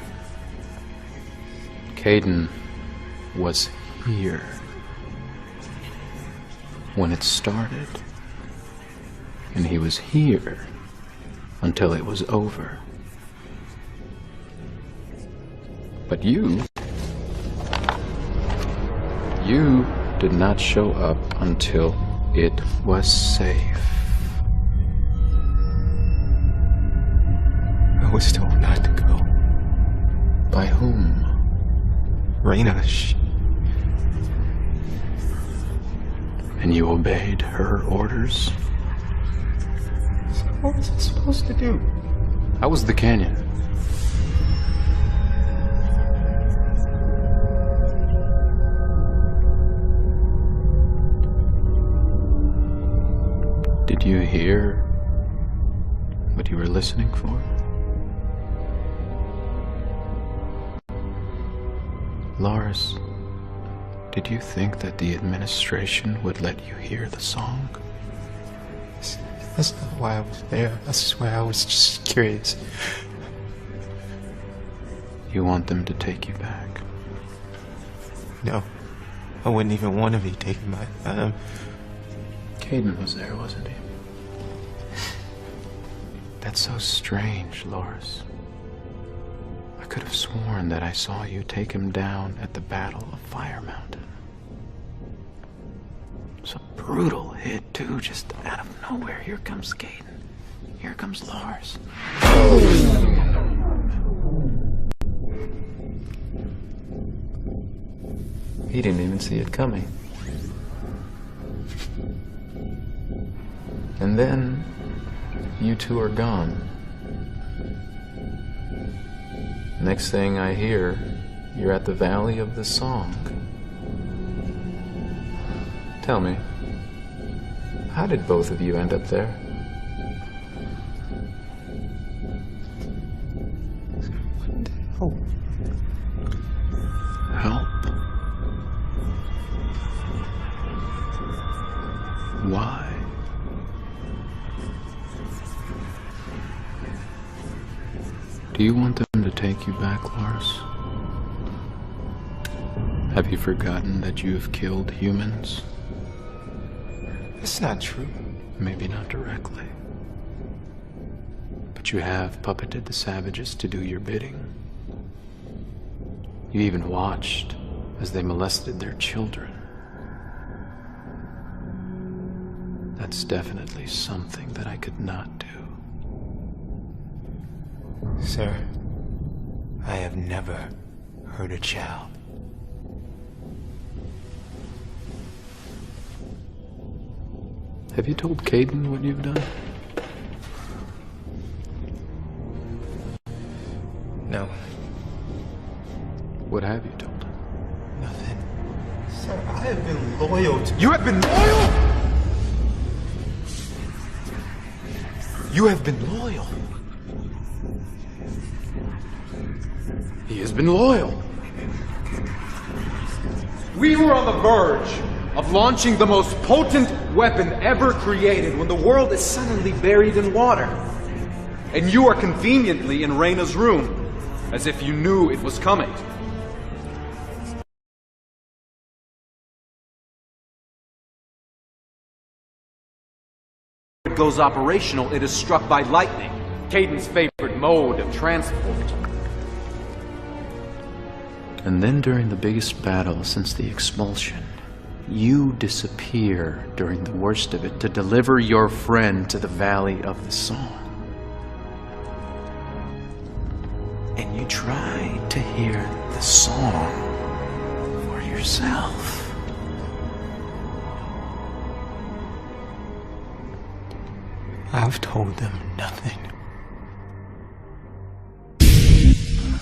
Kayden was here when it started. And he was here until it was over. But you did not show up until it was safe. I was told not to go. By whom? Raina. And you obeyed her orders? So what was I supposed to do? How was the canyon? Did you hear what you were listening for? Lars, did you think that the administration would let you hear the song? That's not why I was there. That's why I was just curious. You want them to take you back? No. I wouldn't even want to be taken back. Kayden was there, wasn't he? That's so strange, Lars. I could have sworn that I saw you take him down at the Battle of Fire Mountain. It's a brutal hit, too, just out of nowhere. Here comes Kayden. Here comes Lars. He didn't even see it coming. And then, you two are gone. Next thing I hear, you're at the Valley of the Song. Tell me, how did both of you end up there? Oh. Help? Why? Do you want them to take you back, Lars? Have you forgotten that you have killed humans? That's not true. Maybe not directly. But you have puppeted the savages to do your bidding. You even watched as they molested their children. That's definitely something that I could not do. Sir, I have never hurt a child. Have you told Kayden what you've done? No. What have you told him? Nothing. Sir, I have been loyal to... You have been loyal? You have been loyal. He has been loyal. We were on the verge of launching the most potent weapon ever created when the world is suddenly buried in water. And you are conveniently in Raina's room, as if you knew it was coming. It goes operational, it is struck by lightning, Kayden's favorite mode of transport. And then during the biggest battle since the expulsion, you disappear during the worst of it to deliver your friend to the Valley of the Song. And you try to hear the song for yourself. I've told them nothing.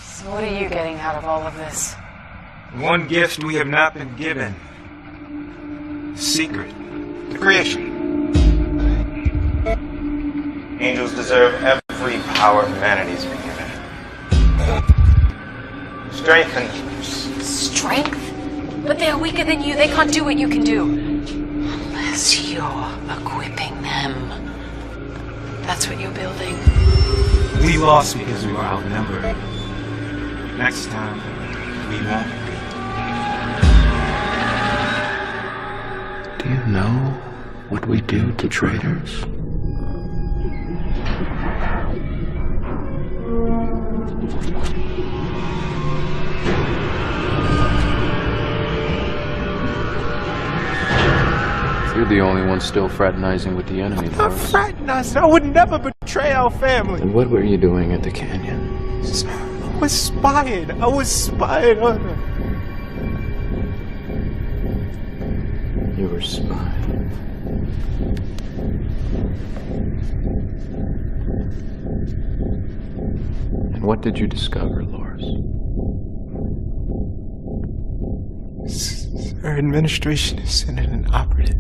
So what are you getting out of all of this? One gift we have not been given. The secret. The creation. Angels deserve every power humanity's been given. Strength and... Strength? But they're weaker than you. They can't do what you can do. Unless you're equipping them. That's what you're building. We lost because we were outnumbered. Next time, we won't be. Do you know what we do to traitors? You're the only one still fraternizing with the enemy, I'm Lars. fraternizing. I would never betray our family. And what were you doing at the canyon? I was spying. I was spying on her. You were spying. And what did you discover, Lars? Our administration is sending an operative.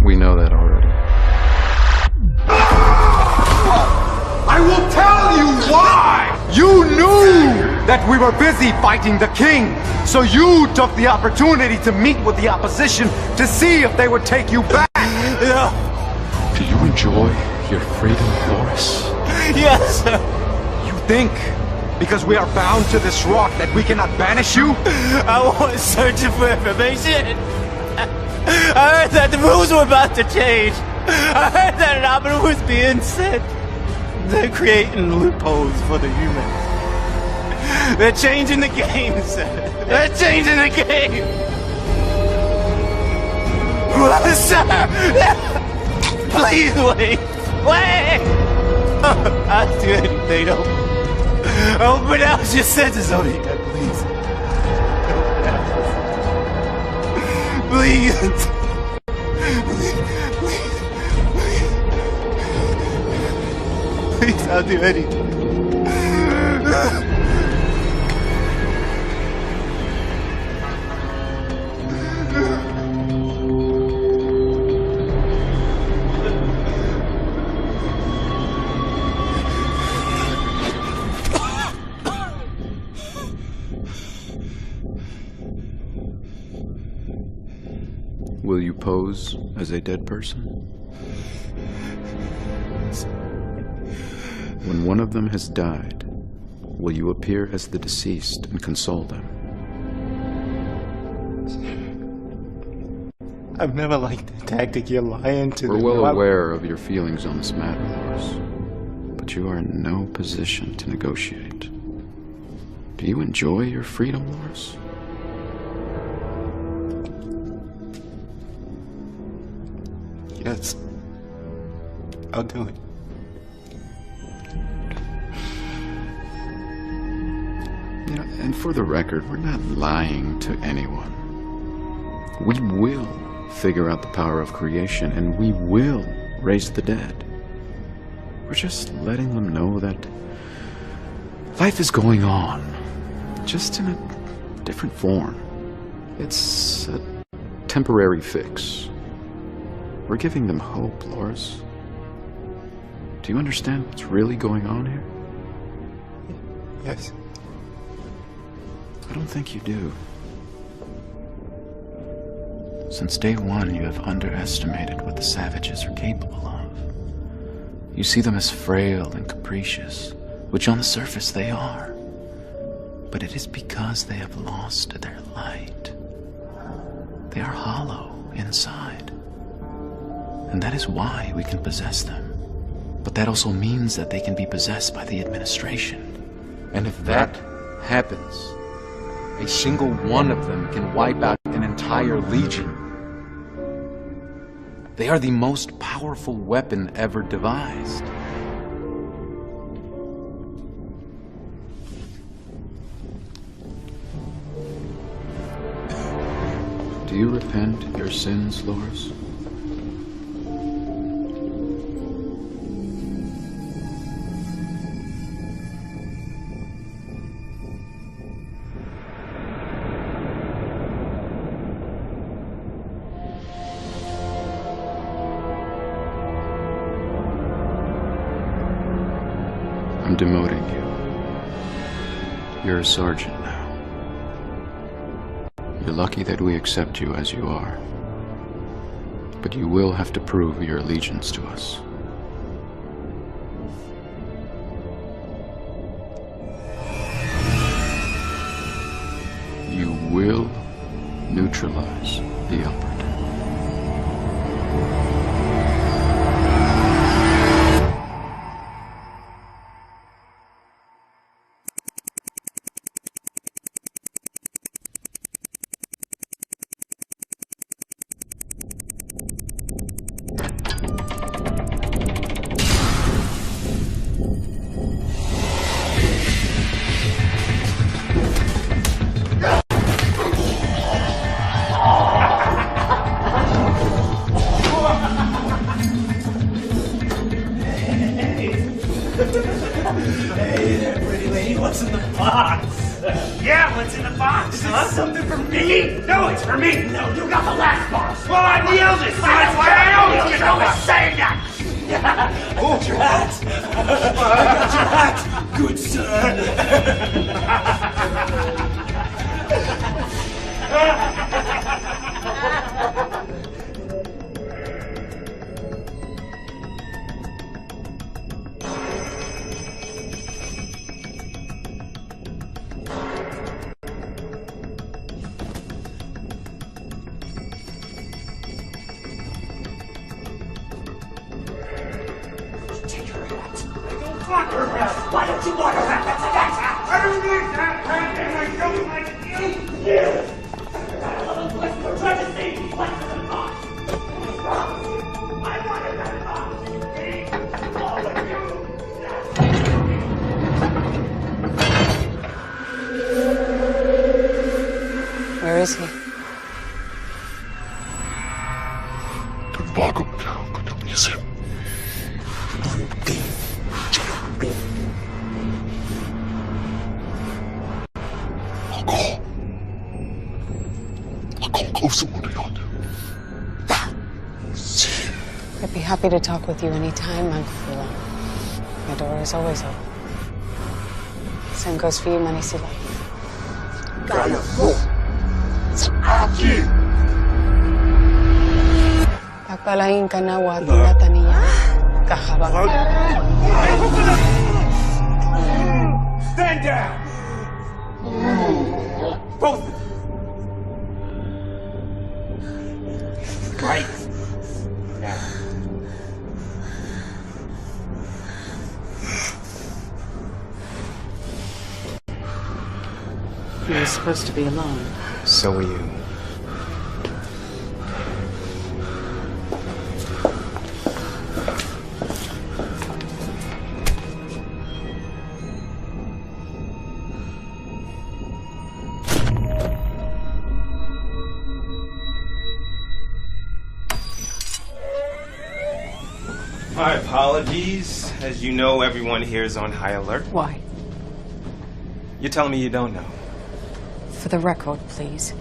We know that already. I will tell you why! You knew that we were busy fighting the king, so you took the opportunity to meet with the opposition to see if they would take you back. Do you enjoy your freedom, Lars? Yes, sir. You think, because we are bound to this rock, that we cannot banish you? I was searching for information. I heard that the rules were about to change. I heard that an operative was being sent. They're creating loopholes for the humans. They're changing the game, sir. They're changing the game. Sir, please wait. Wait. I'll do anything. Don't pronounce your sentence on me, please. Please. Please, I'll do anything. Will you pose as a dead person? When one of them has died, will you appear as the deceased and console them? I've never liked the tactic you're lying to. We're well aware of your feelings on this matter, Lars, but you are in no position to negotiate. Do you enjoy your freedom, Lars? Yes. I'll do it. You know, and for the record, we're not lying to anyone. We will figure out the power of creation, and we will raise the dead. We're just letting them know that life is going on, just in a different form. It's a temporary fix. We're giving them hope, Lars. Do you understand what's really going on here? Yes. I don't think you do. Since day one, you have underestimated what the savages are capable of. You see them as frail and capricious, which on the surface they are. But it is because they have lost their light. They are hollow inside. And that is why we can possess them. But that also means that they can be possessed by the administration. And if that happens, a single one of them can wipe out an entire legion. They are the most powerful weapon ever devised. Do you repent your sins, Lars? demoting you. You're a sergeant now. You're lucky that we accept you as you are. But you will have to prove your allegiance to us. You will neutralize the Upper. Hey there, pretty lady. What's in the box? Yeah, what's in the box? Is it something for me? No, it's for me. No, you got the last box. Well, I'm the eldest, so that's why I always get always saying that. I got your hat. I got your hat. Good sir. Why don't you want her hat? That's a nice hat! I don't need that hat, and I don't like you! We're trying to save me. What's in the box? What's wrong with you? I wanted that box! Me? All of you! Where is he? I'd be happy to talk with you anytime, Uncle Philo. My door is always open. Same goes for you, 퐦퐨퐯퐢. Pagpalain ka na, watilata niya. Kakabang. Stand down! Both of you! Right now. You were supposed to be alone. So were you. My apologies. As you know, everyone here is on high alert. Why? You're telling me you don't know? For the record, please.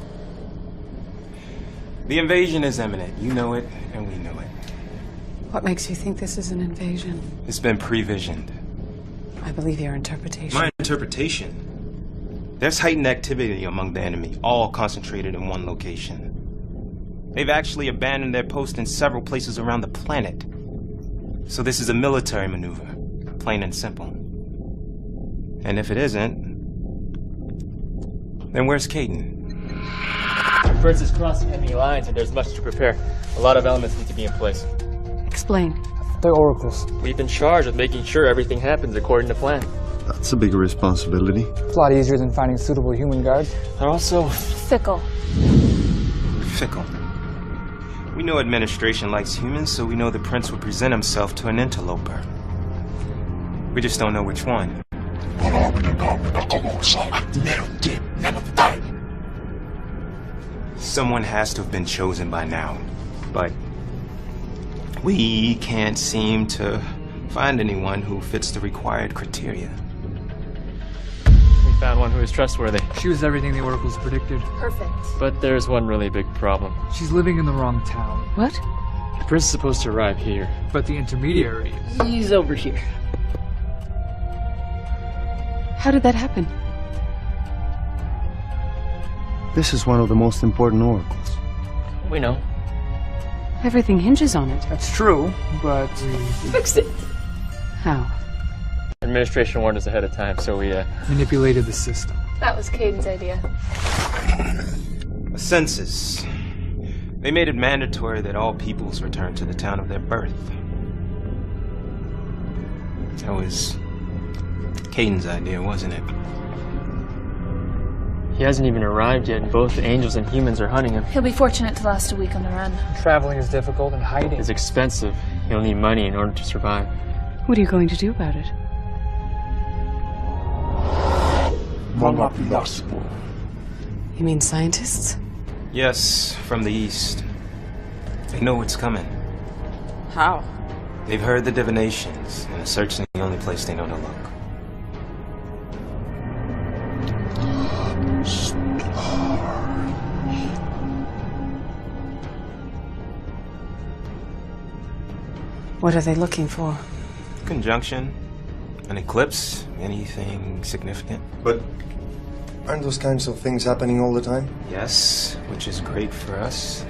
The invasion is imminent. You know it, and we know it. What makes you think this is an invasion? It's been previsioned. I believe your interpretation. My interpretation? There's heightened activity among the enemy, all concentrated in one location. They've actually abandoned their post in several places around the planet. So this is a military maneuver, plain and simple. And if it isn't, then where's Caden? First is crossing enemy lines, and there's much to prepare. A lot of elements need to be in place. Explain. They're oracles. We've been charged with making sure everything happens according to plan. That's a big responsibility. It's a lot easier than finding a suitable human guard. They're also Fickle. Fickle. We know administration likes humans, so we know the prince would present himself to an interloper. We just don't know which one. Someone has to have been chosen by now, but we can't seem to find anyone who fits the required criteria. we found one who is trustworthy. She was everything the oracles predicted. Perfect. But there's one really big problem. She's living in the wrong town. What? The prince is supposed to arrive here. But the intermediary is... He's over here. How did that happen? This is one of the most important oracles. We know. Everything hinges on it. That's true, but Fixed it. How? Administration warned us ahead of time, so we manipulated the system. That was Caden's idea. A census. They made it mandatory that all peoples return to the town of their birth. That was Caden's idea, wasn't it? He hasn't even arrived yet, and both the angels and humans are hunting him. He'll be fortunate to last a week on the run. Traveling is difficult and hiding. It's expensive. He'll need money in order to survive. What are you going to do about it? You mean scientists? Yes, from the east. They know what's coming. How? They've heard the divinations, and are searching the only place they know to look. What are they looking for? Conjunction, an eclipse, anything significant. But aren't those kinds of things happening all the time? Yes, which is great for us.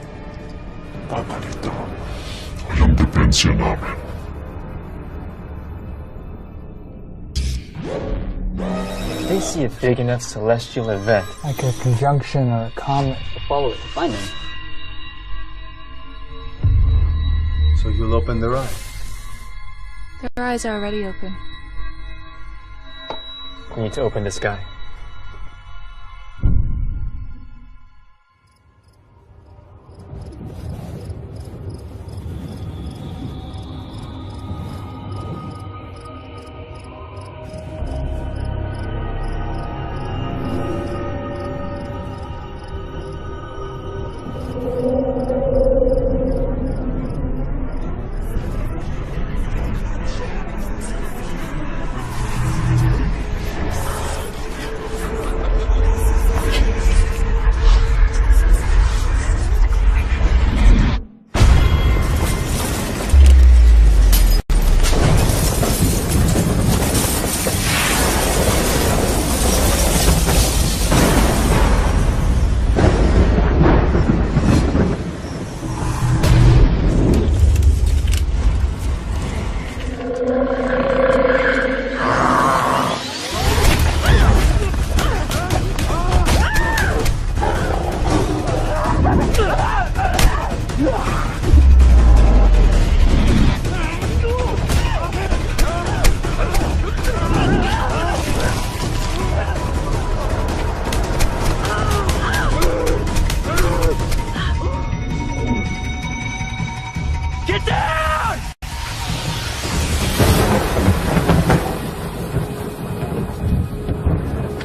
They see a big enough celestial event. Like a conjunction or a comet. Follow it to find them. So you'll open their eyes. Their eyes are already open. We need to open the sky.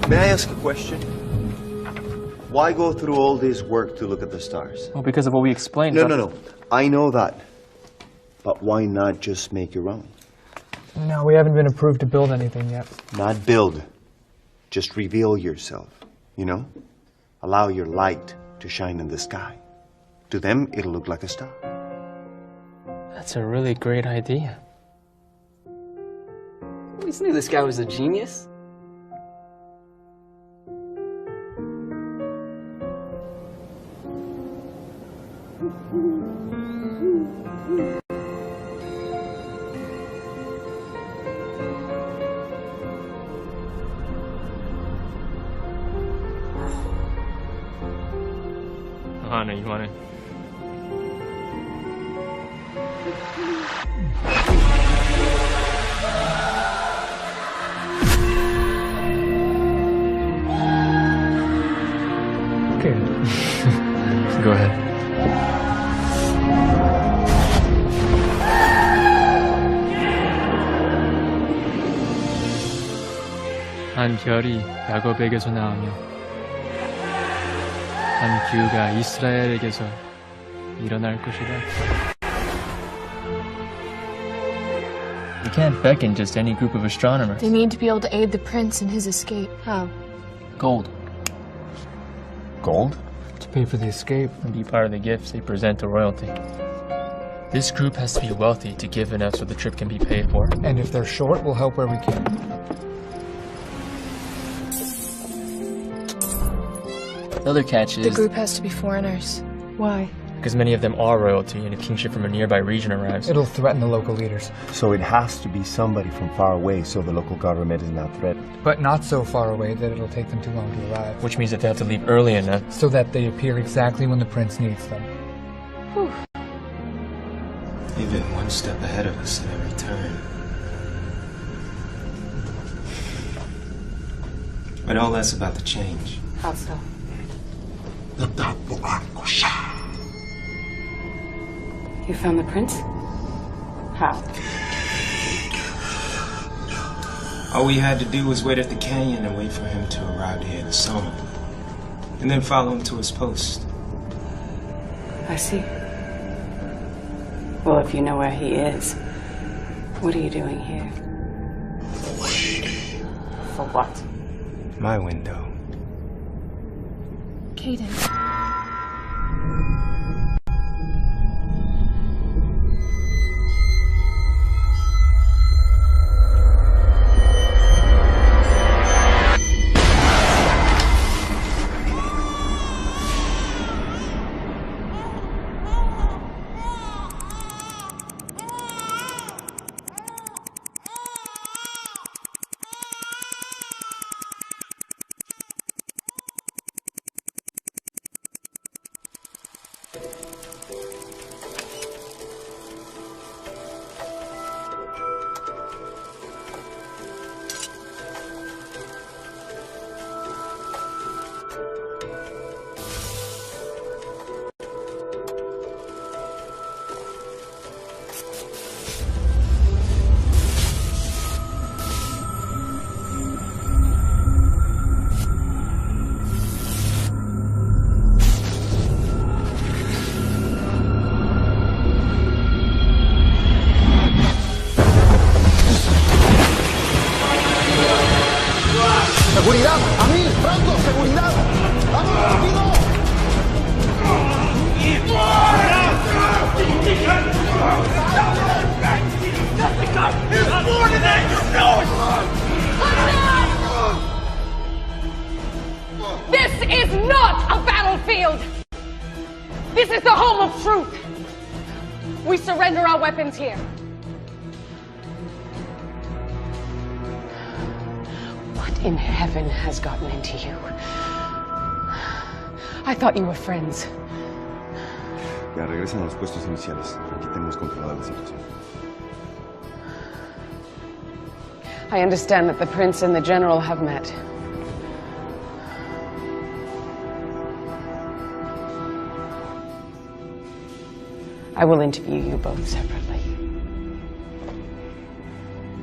May I ask a question? Why go through all this work to look at the stars? Well, because of what we explained. No. I know that. But why not just make your own? No, we haven't been approved to build anything yet. Not build. Just reveal yourself, you know? Allow your light to shine in the sky. To them, it'll look like a star. That's a really great idea. We always knew this guy was a genius. Hana, you want it? Okay. Go ahead. 한 별이 야곱에게서 나오며 한 규가 이스라엘에게서 일어날 것이다. You can't beckon just any group of astronomers. They need to be able to aid the prince in his escape. How? Gold. Gold? To pay for the escape. And be part of the gifts they present to royalty. This group has to be wealthy to give enough so the trip can be paid for. And if they're short, we'll help where we can. The other catch is... The group has to be foreigners. Why? Because many of them are royalty, and a kingship from a nearby region arrives. It'll threaten the local leaders. So it has to be somebody from far away so the local government is not threatened. But not so far away that it'll take them too long to arrive. Which means that they have to leave early enough. So that they appear exactly when the prince needs them. Whew. They've been one step ahead of us at every turn. But all that's about to change. How so? You found the prince? How? All we had to do was wait at the canyon and wait for him to arrive here in the summer. And then follow him to his post. I see. Well, if you know where he is, what are you doing here? For what? My window. Caden. ¡Seguridad! ¡A mí! ¡Pronto! ¡Seguridad! ¡Vamos rápido! It's more than that! You know it! This is not a battlefield! This is the home of truth! We surrender our weapons here. What in heaven has gotten into you? I thought you were friends. Ya, regresen a los puestos iniciales. Aquí tenemos controlada la situación. I understand that the prince and the general have met. I will interview you both separately.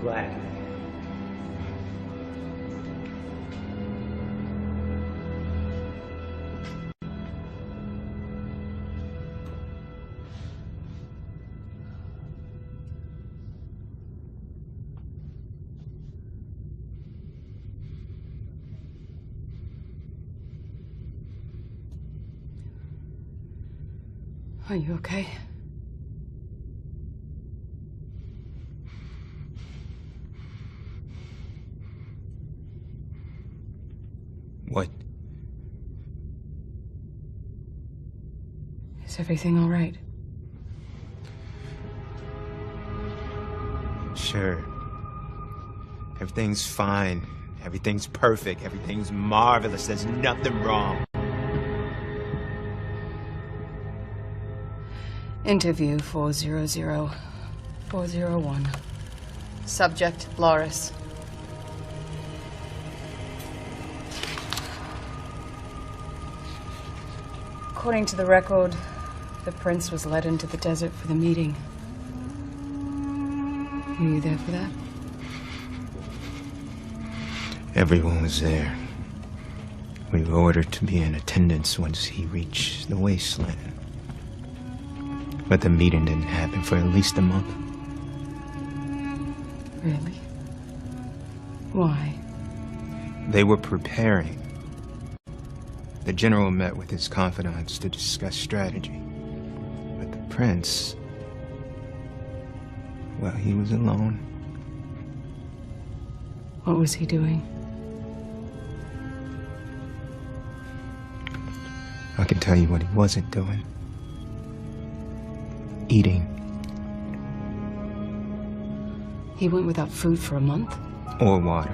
Glad. Are you okay? What? Is everything all right? Sure. Everything's fine. Everything's perfect. Everything's marvelous. There's nothing wrong. Interview 400-401. Subject, Loris. According to the record, the prince was led into the desert for the meeting. Were you there for that? Everyone was there. We were ordered to be in attendance once he reached the wasteland. But the meeting didn't happen for at least a month. Really? Why? They were preparing. The general met with his confidants to discuss strategy. But the prince, well, he was alone. What was he doing? I can tell you what he wasn't doing. Eating. He went without food for a month? Or water.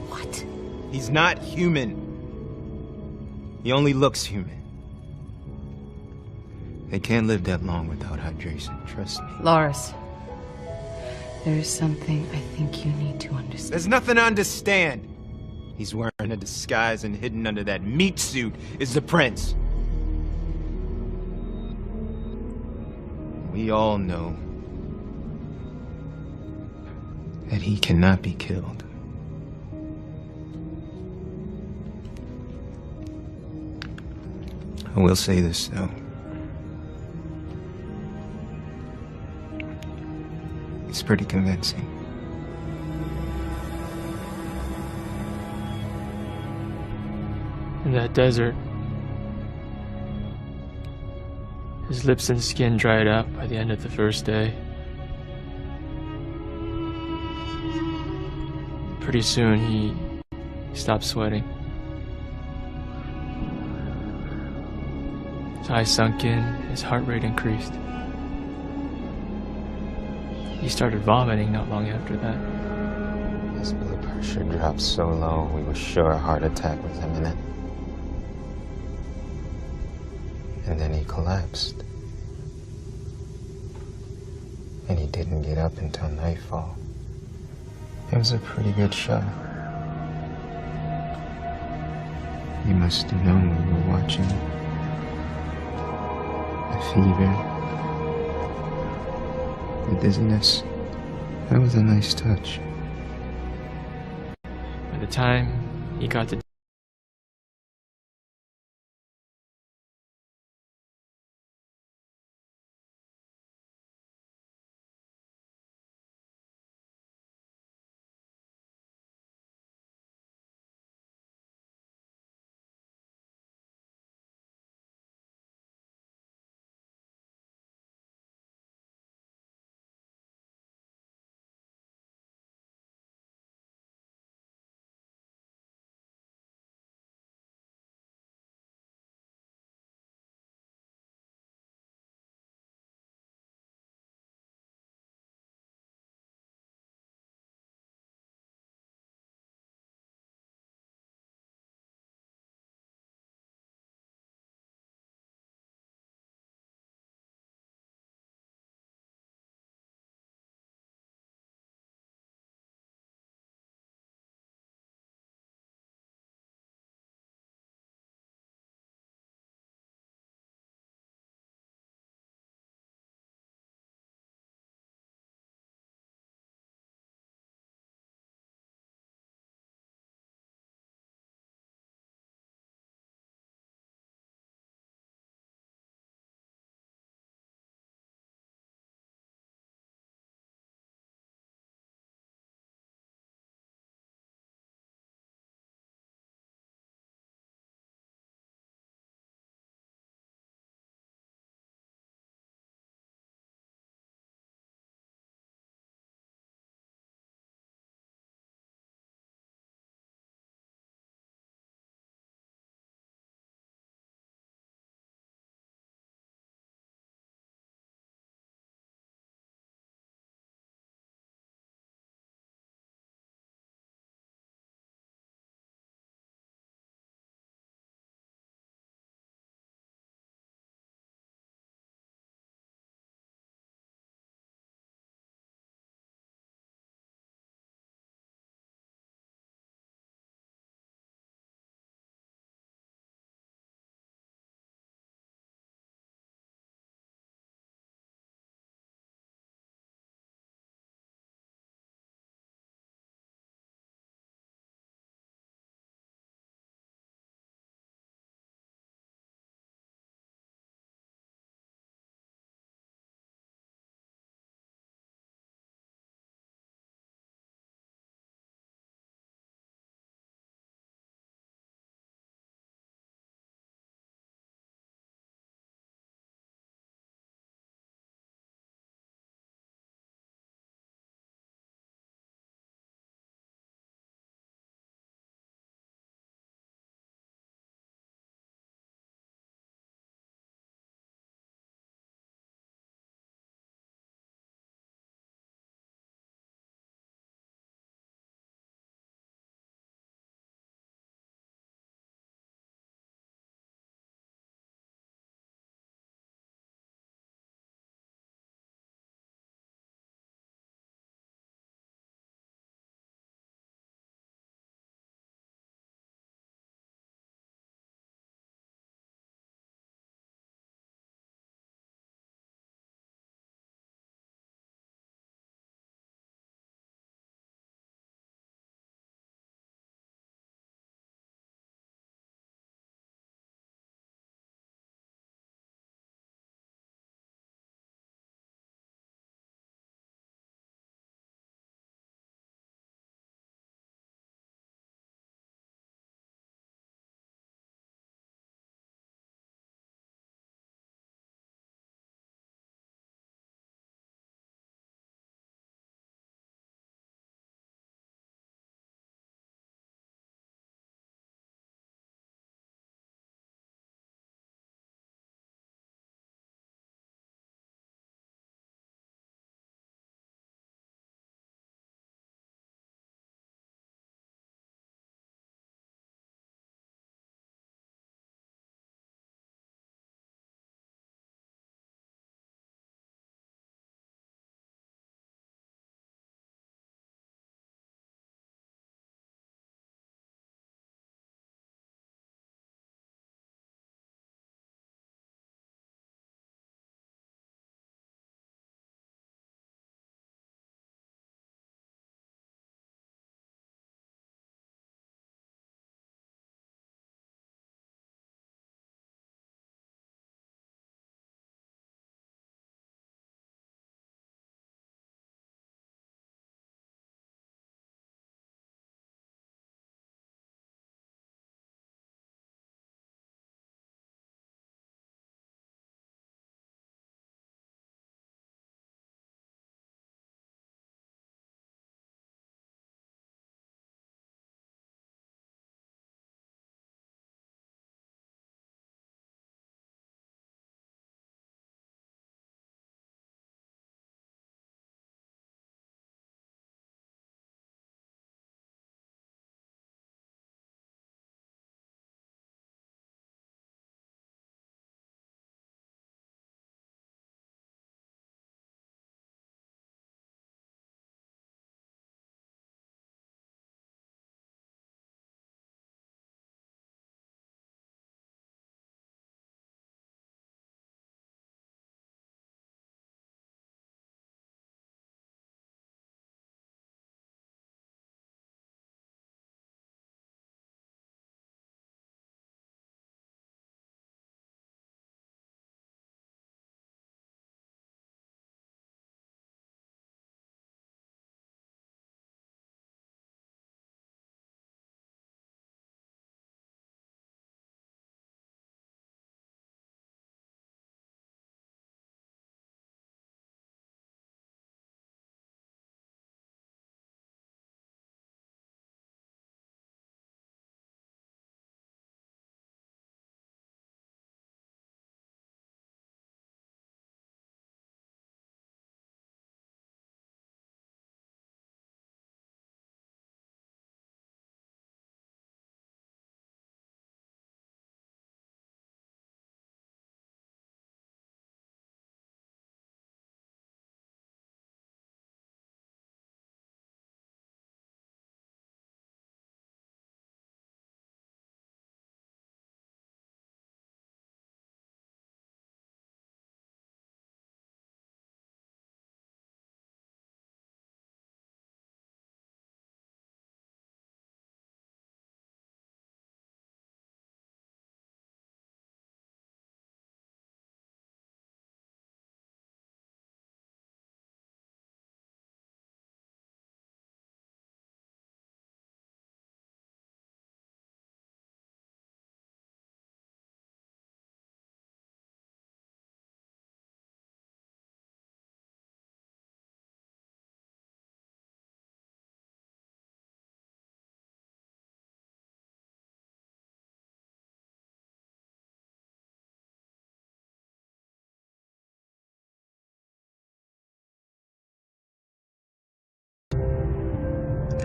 What? He's not human. He only looks human. They can't live that long without hydration, trust me. Loris, there is something I think you need to understand. There's nothing to understand. He's wearing a disguise, and hidden under that meat suit is the prince. We all know that he cannot be killed. I will say this, though. It's pretty convincing. In that desert, his lips and skin dried up by the end of the first day. Pretty soon, he stopped sweating. His eyes sunk in, his heart rate increased. He started vomiting not long after that. His blood pressure dropped so low, we were sure a heart attack was imminent. And then he collapsed. And he didn't get up until nightfall. It was a pretty good show. You must have known we were watching. The fever, the dizziness. That was a nice touch. By the time he got to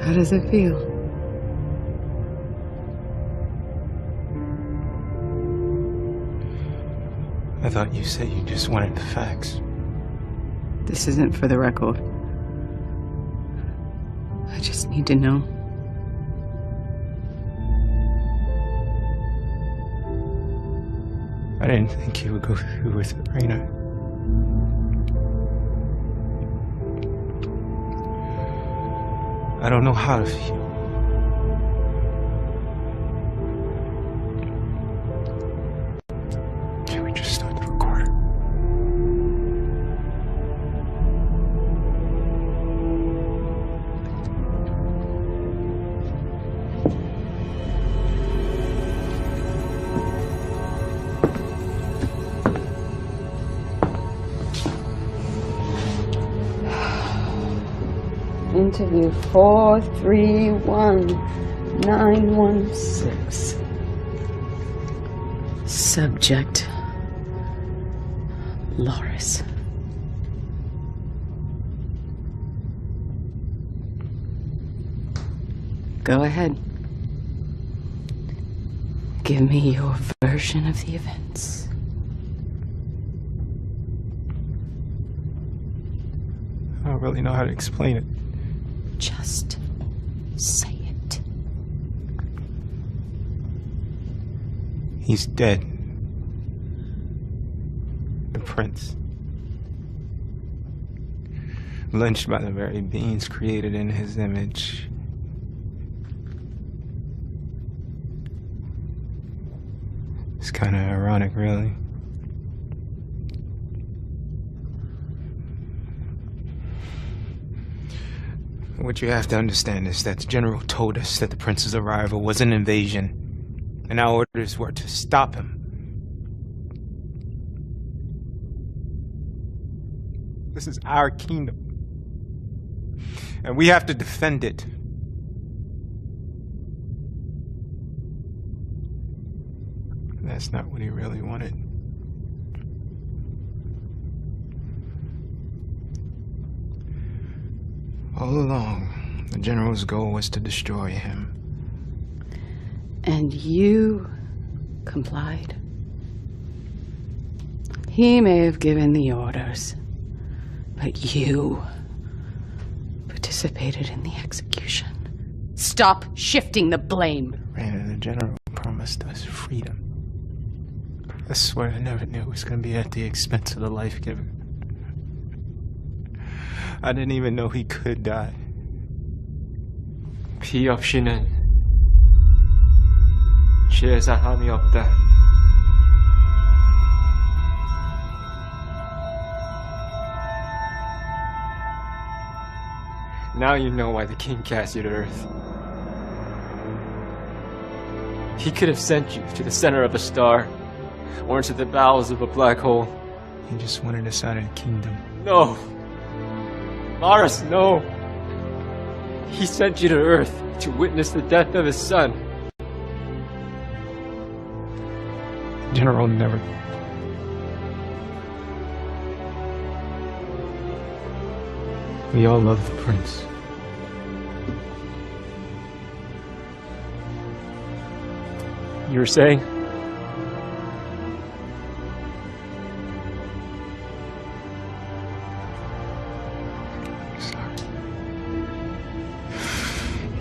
How does it feel? I thought you said you just wanted the facts. This isn't for the record. I just need to know. I didn't think you would go through with it, Raina. I don't know how to feel. Can we just start the recorder? Interview 431916. Subject: Loris. Go ahead. Give me your version of the events. I don't really know how to explain it. Just say it. He's dead. The prince. Lynched by the very beings created in his image. It's kind of ironic, really. What you have to understand is that the general told us that the prince's arrival was an invasion, and our orders were to stop him. This is our kingdom, and we have to defend it. That's not what he really wanted. All along, the general's goal was to destroy him. And you complied. He may have given the orders, but you participated in the execution. Stop shifting the blame. Raina, the general promised us freedom. I swear I never knew it was going to be at the expense of the life giver. I didn't even know he could die. 피 없이는 제사함이 없다. Now you know why the king cast you to Earth. He could have sent you to the center of a star, or into the bowels of a black hole. He just wanted us out of the kingdom. No! Loris, no! He sent you to Earth to witness the death of his son. General never... We all love the prince. You were saying?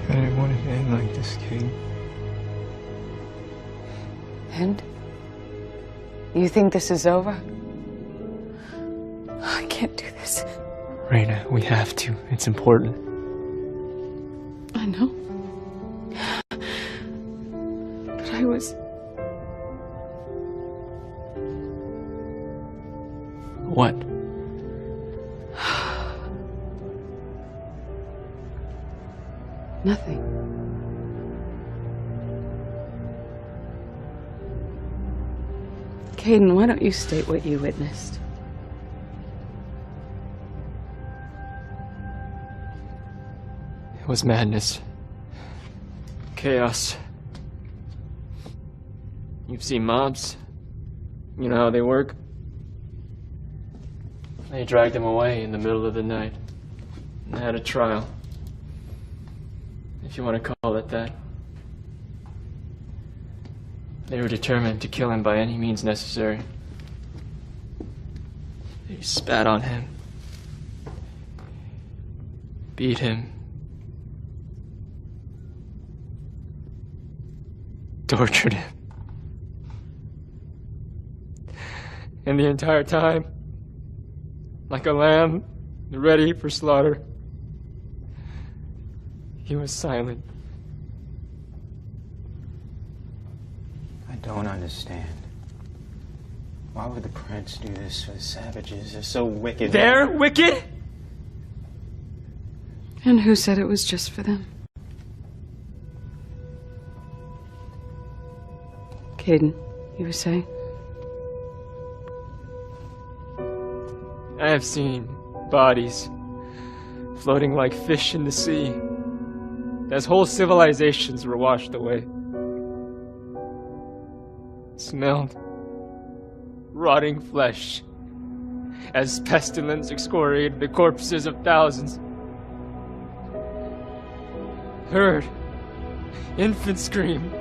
I didn't want it to end like this, Kate. And? You think this is over? I can't do this. Raina, we have to. It's important. I know. But I was... What? Nothing. Caden, why don't you state what you witnessed? It was madness. Chaos. You've seen mobs. You know how they work? They dragged him away in the middle of the night and had a trial. if you want to call it that. They were determined to kill him by any means necessary. They spat on him, beat him, tortured him. And the entire time, like a lamb ready for slaughter, he was silent. I don't understand. Why would the prince do this for the savages? They're so wicked. They're wicked? And who said it was just for them? Caden, you were saying? I have seen bodies floating like fish in the sea as whole civilizations were washed away. Smelled rotting flesh as pestilence excoriated the corpses of thousands. Heard infants scream.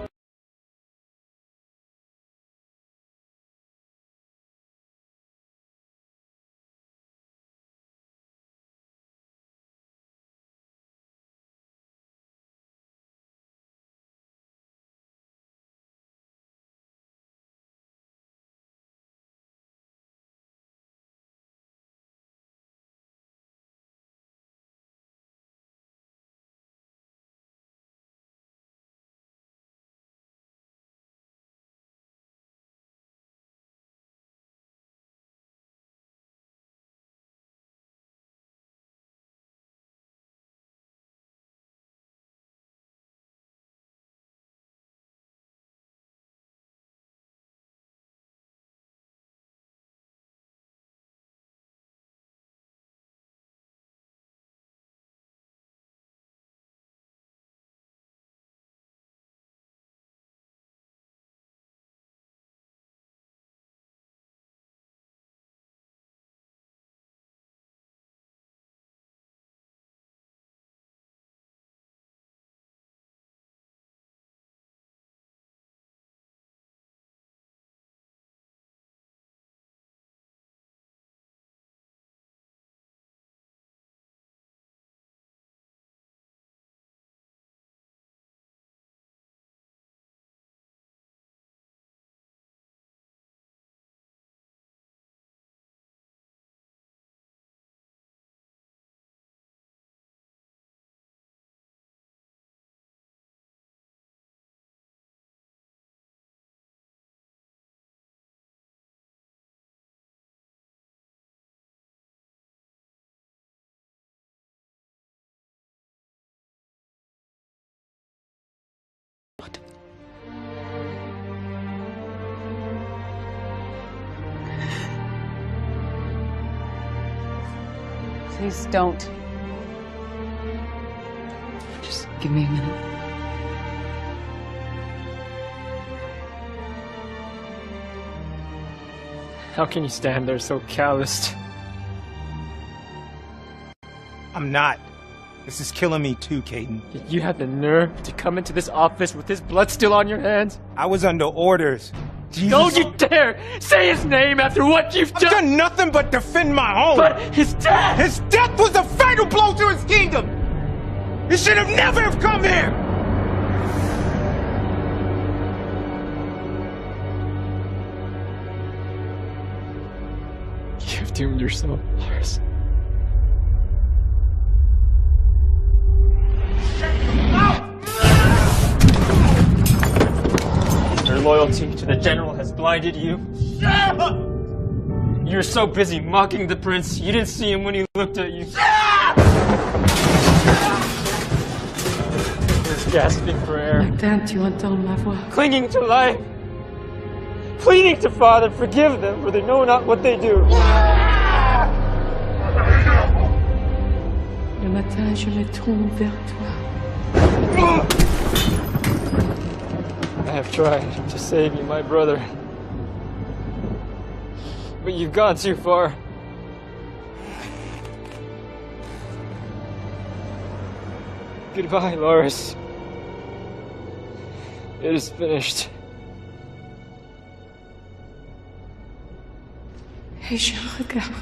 Please don't. Just give me a minute. How can you stand there so calloused? I'm not. This is killing me too, Caden. You had the nerve to come into this office with his blood still on your hands? I was under orders. Jesus. Don't you dare say his name after what you've done! I've done nothing but defend my home! But his death! His death was a fatal blow to his kingdom! He should have never have come here! You've doomed yourself, Lars. Your loyalty to the general has blinded you. You're so busy mocking the prince, you didn't see him when he looked at you. He was gasping for air. Martin, tu entends ma voix? Clinging to life. Pleading to Father, forgive them, for they know not what they do. Le matin, je me tourne vers toi. I have tried to save you, my brother. But you've gone too far. Goodbye, Loris. It is finished. Et je regarde.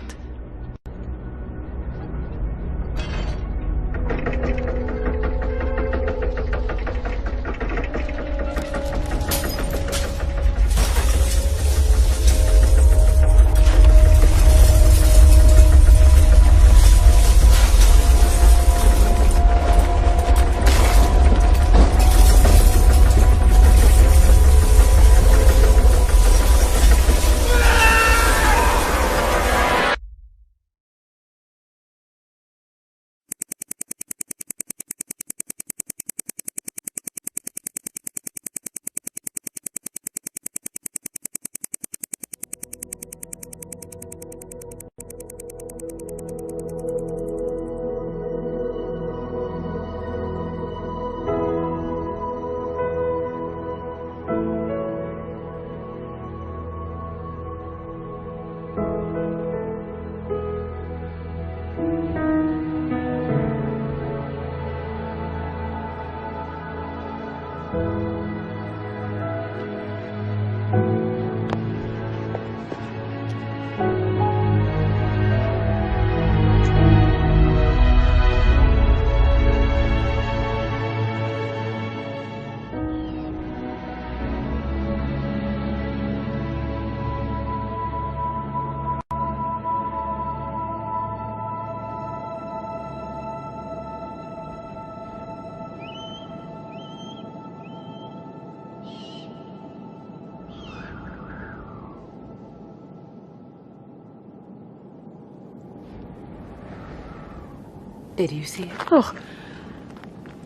Did you see it? Oh.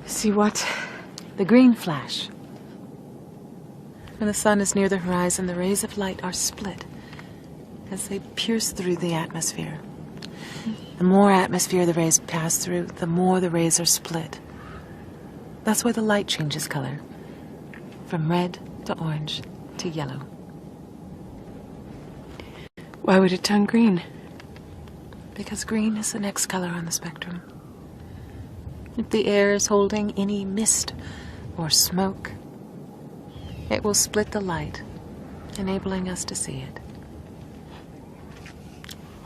See what? The green flash. When the sun is near the horizon, the rays of light are split as they pierce through the atmosphere. The more atmosphere the rays pass through, the more the rays are split. That's why the light changes color, from red to orange to yellow. Why would it turn green? Because green is the next color on the spectrum. If the air is holding any mist or smoke, it will split the light, enabling us to see it.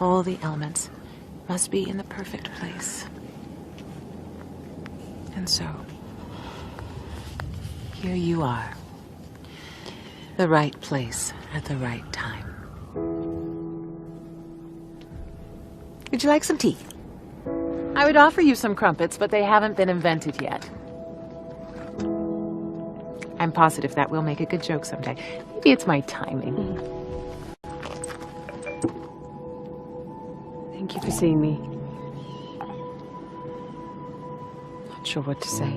All the elements must be in the perfect place. And so, here you are, the right place at the right time. Would you like some tea? I would offer you some crumpets, but they haven't been invented yet. I'm positive that will make a good joke someday. Maybe it's my timing. Thank you for seeing me. Not sure what to say.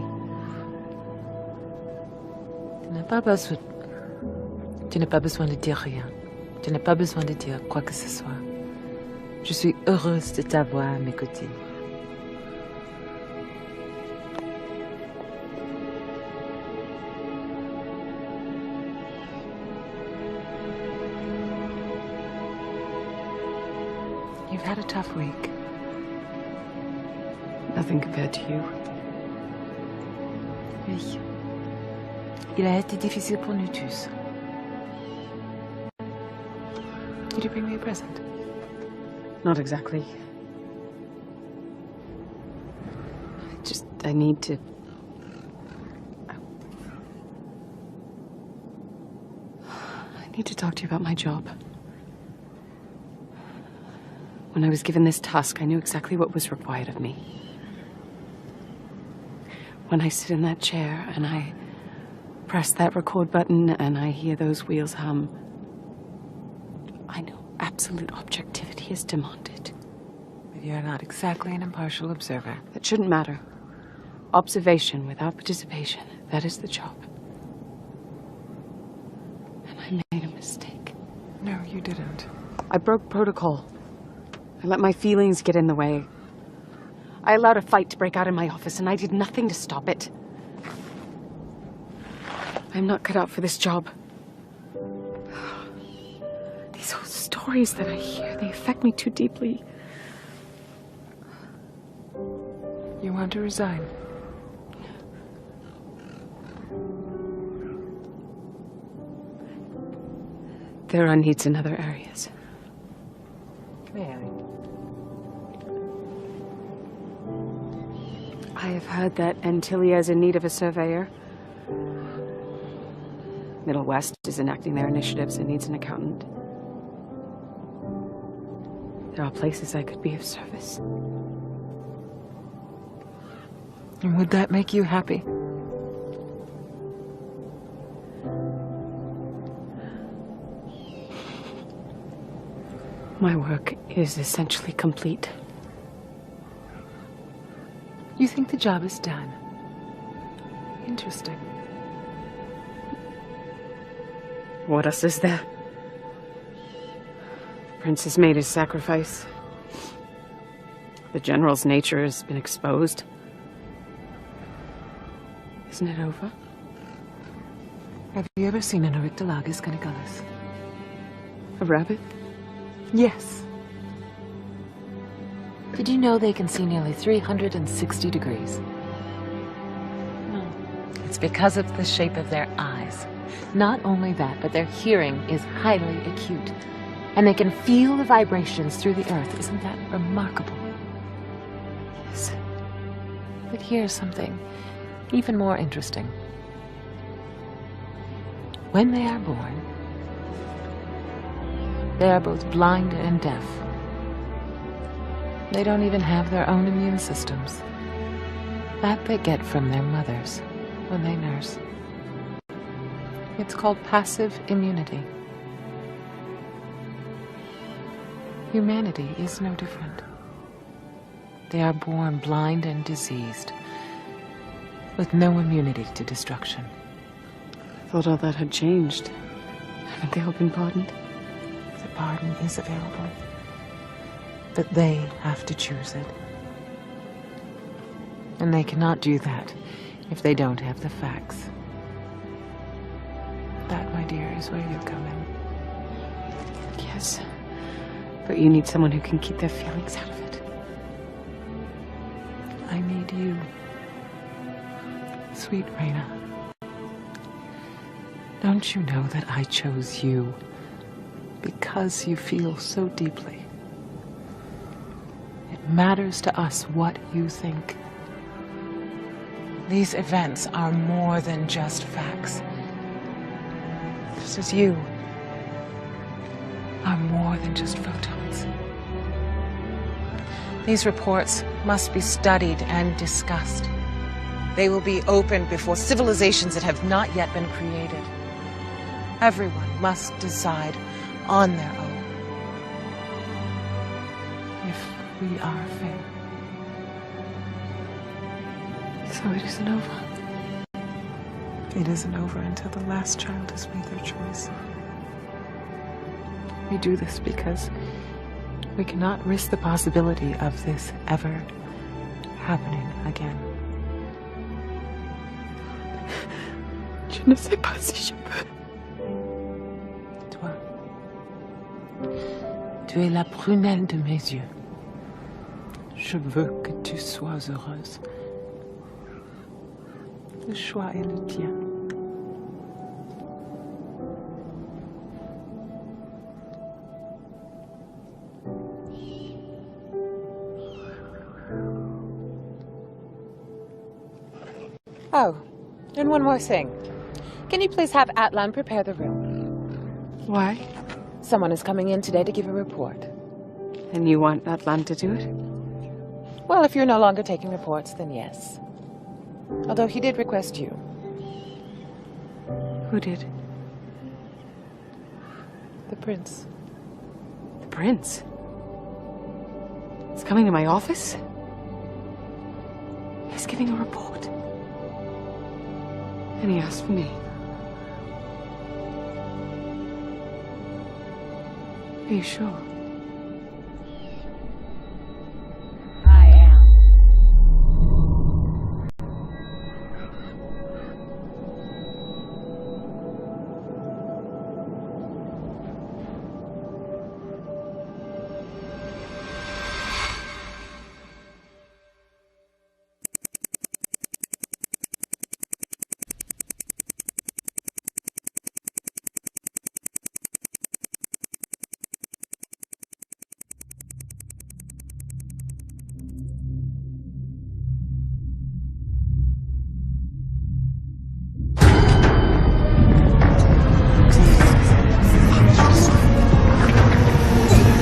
Tu n'as pas besoin de dire rien. Tu n'as pas besoin de dire quoi que ce soit. Je suis heureuse de t'avoir à mes côtés. You've had a tough week. Nothing compared to you. Oui. Il a été difficile pour nous tous. Did you bring me a present? Not exactly. I need to... I need to talk to you about my job. When I was given this task, I knew exactly what was required of me. When I sit in that chair and I press that record button and I hear those wheels hum, I know absolute objectivity is demanded. But you're not exactly an impartial observer. That shouldn't matter. Observation without participation, that is the job. And I made a mistake. No, you didn't. I broke protocol. I let my feelings get in the way. I allowed a fight to break out in my office, and I did nothing to stop it. I'm not cut out for this job. These whole stories that I hear, they affect me too deeply. You want to resign? There are needs in other areas. May I? I have heard that Antillia is in need of a surveyor. Middle West is enacting their initiatives and needs an accountant. There are places I could be of service. And would that make you happy? My work is essentially complete. You think the job is done? Interesting. What else is there? The prince has made his sacrifice. The general's nature has been exposed. Isn't it over? Have you ever seen an 퐦퐨퐯퐢퐞? A rabbit? Yes. Did you know they can see nearly 360 degrees? It's because of the shape of their eyes. Not only that, but their hearing is highly acute. And they can feel the vibrations through the earth. Isn't that remarkable? Yes. But here's something even more interesting. When they are born, they are both blind and deaf. They don't even have their own immune systems. That they get from their mothers when they nurse. It's called passive immunity. Humanity is no different. They are born blind and diseased, with no immunity to destruction. I thought all that had changed. Haven't they all been pardoned? The pardon is available, but they have to choose it. And they cannot do that if they don't have the facts. That, my dear, is where you come in. Yes. But you need someone who can keep their feelings out of it. I need you, sweet Reina. Don't you know that I chose you because you feel so deeply? It matters to us what you think. These events are more than just facts. Just as you are more than just photons. These reports must be studied and discussed. They will be opened before civilizations that have not yet been created. Everyone must decide on their own if we are fair. So it isn't over. It isn't over until the last child has made their choice. We do this because we cannot risk the possibility of this ever happening again. Je ne sais pas si je peux. Toi, tu es la prunelle de mes yeux. Je veux que tu sois heureuse. Le choix est le tien. Oh, and one more thing. Can you please have Atlan prepare the room? Why? Someone is coming in today to give a report. And you want Atlan to do it? Well, if you're no longer taking reports, then yes. Although he did request you. Who did? The prince. The prince? He's coming to my office? He's giving a report. And he asked for me. Are you sure?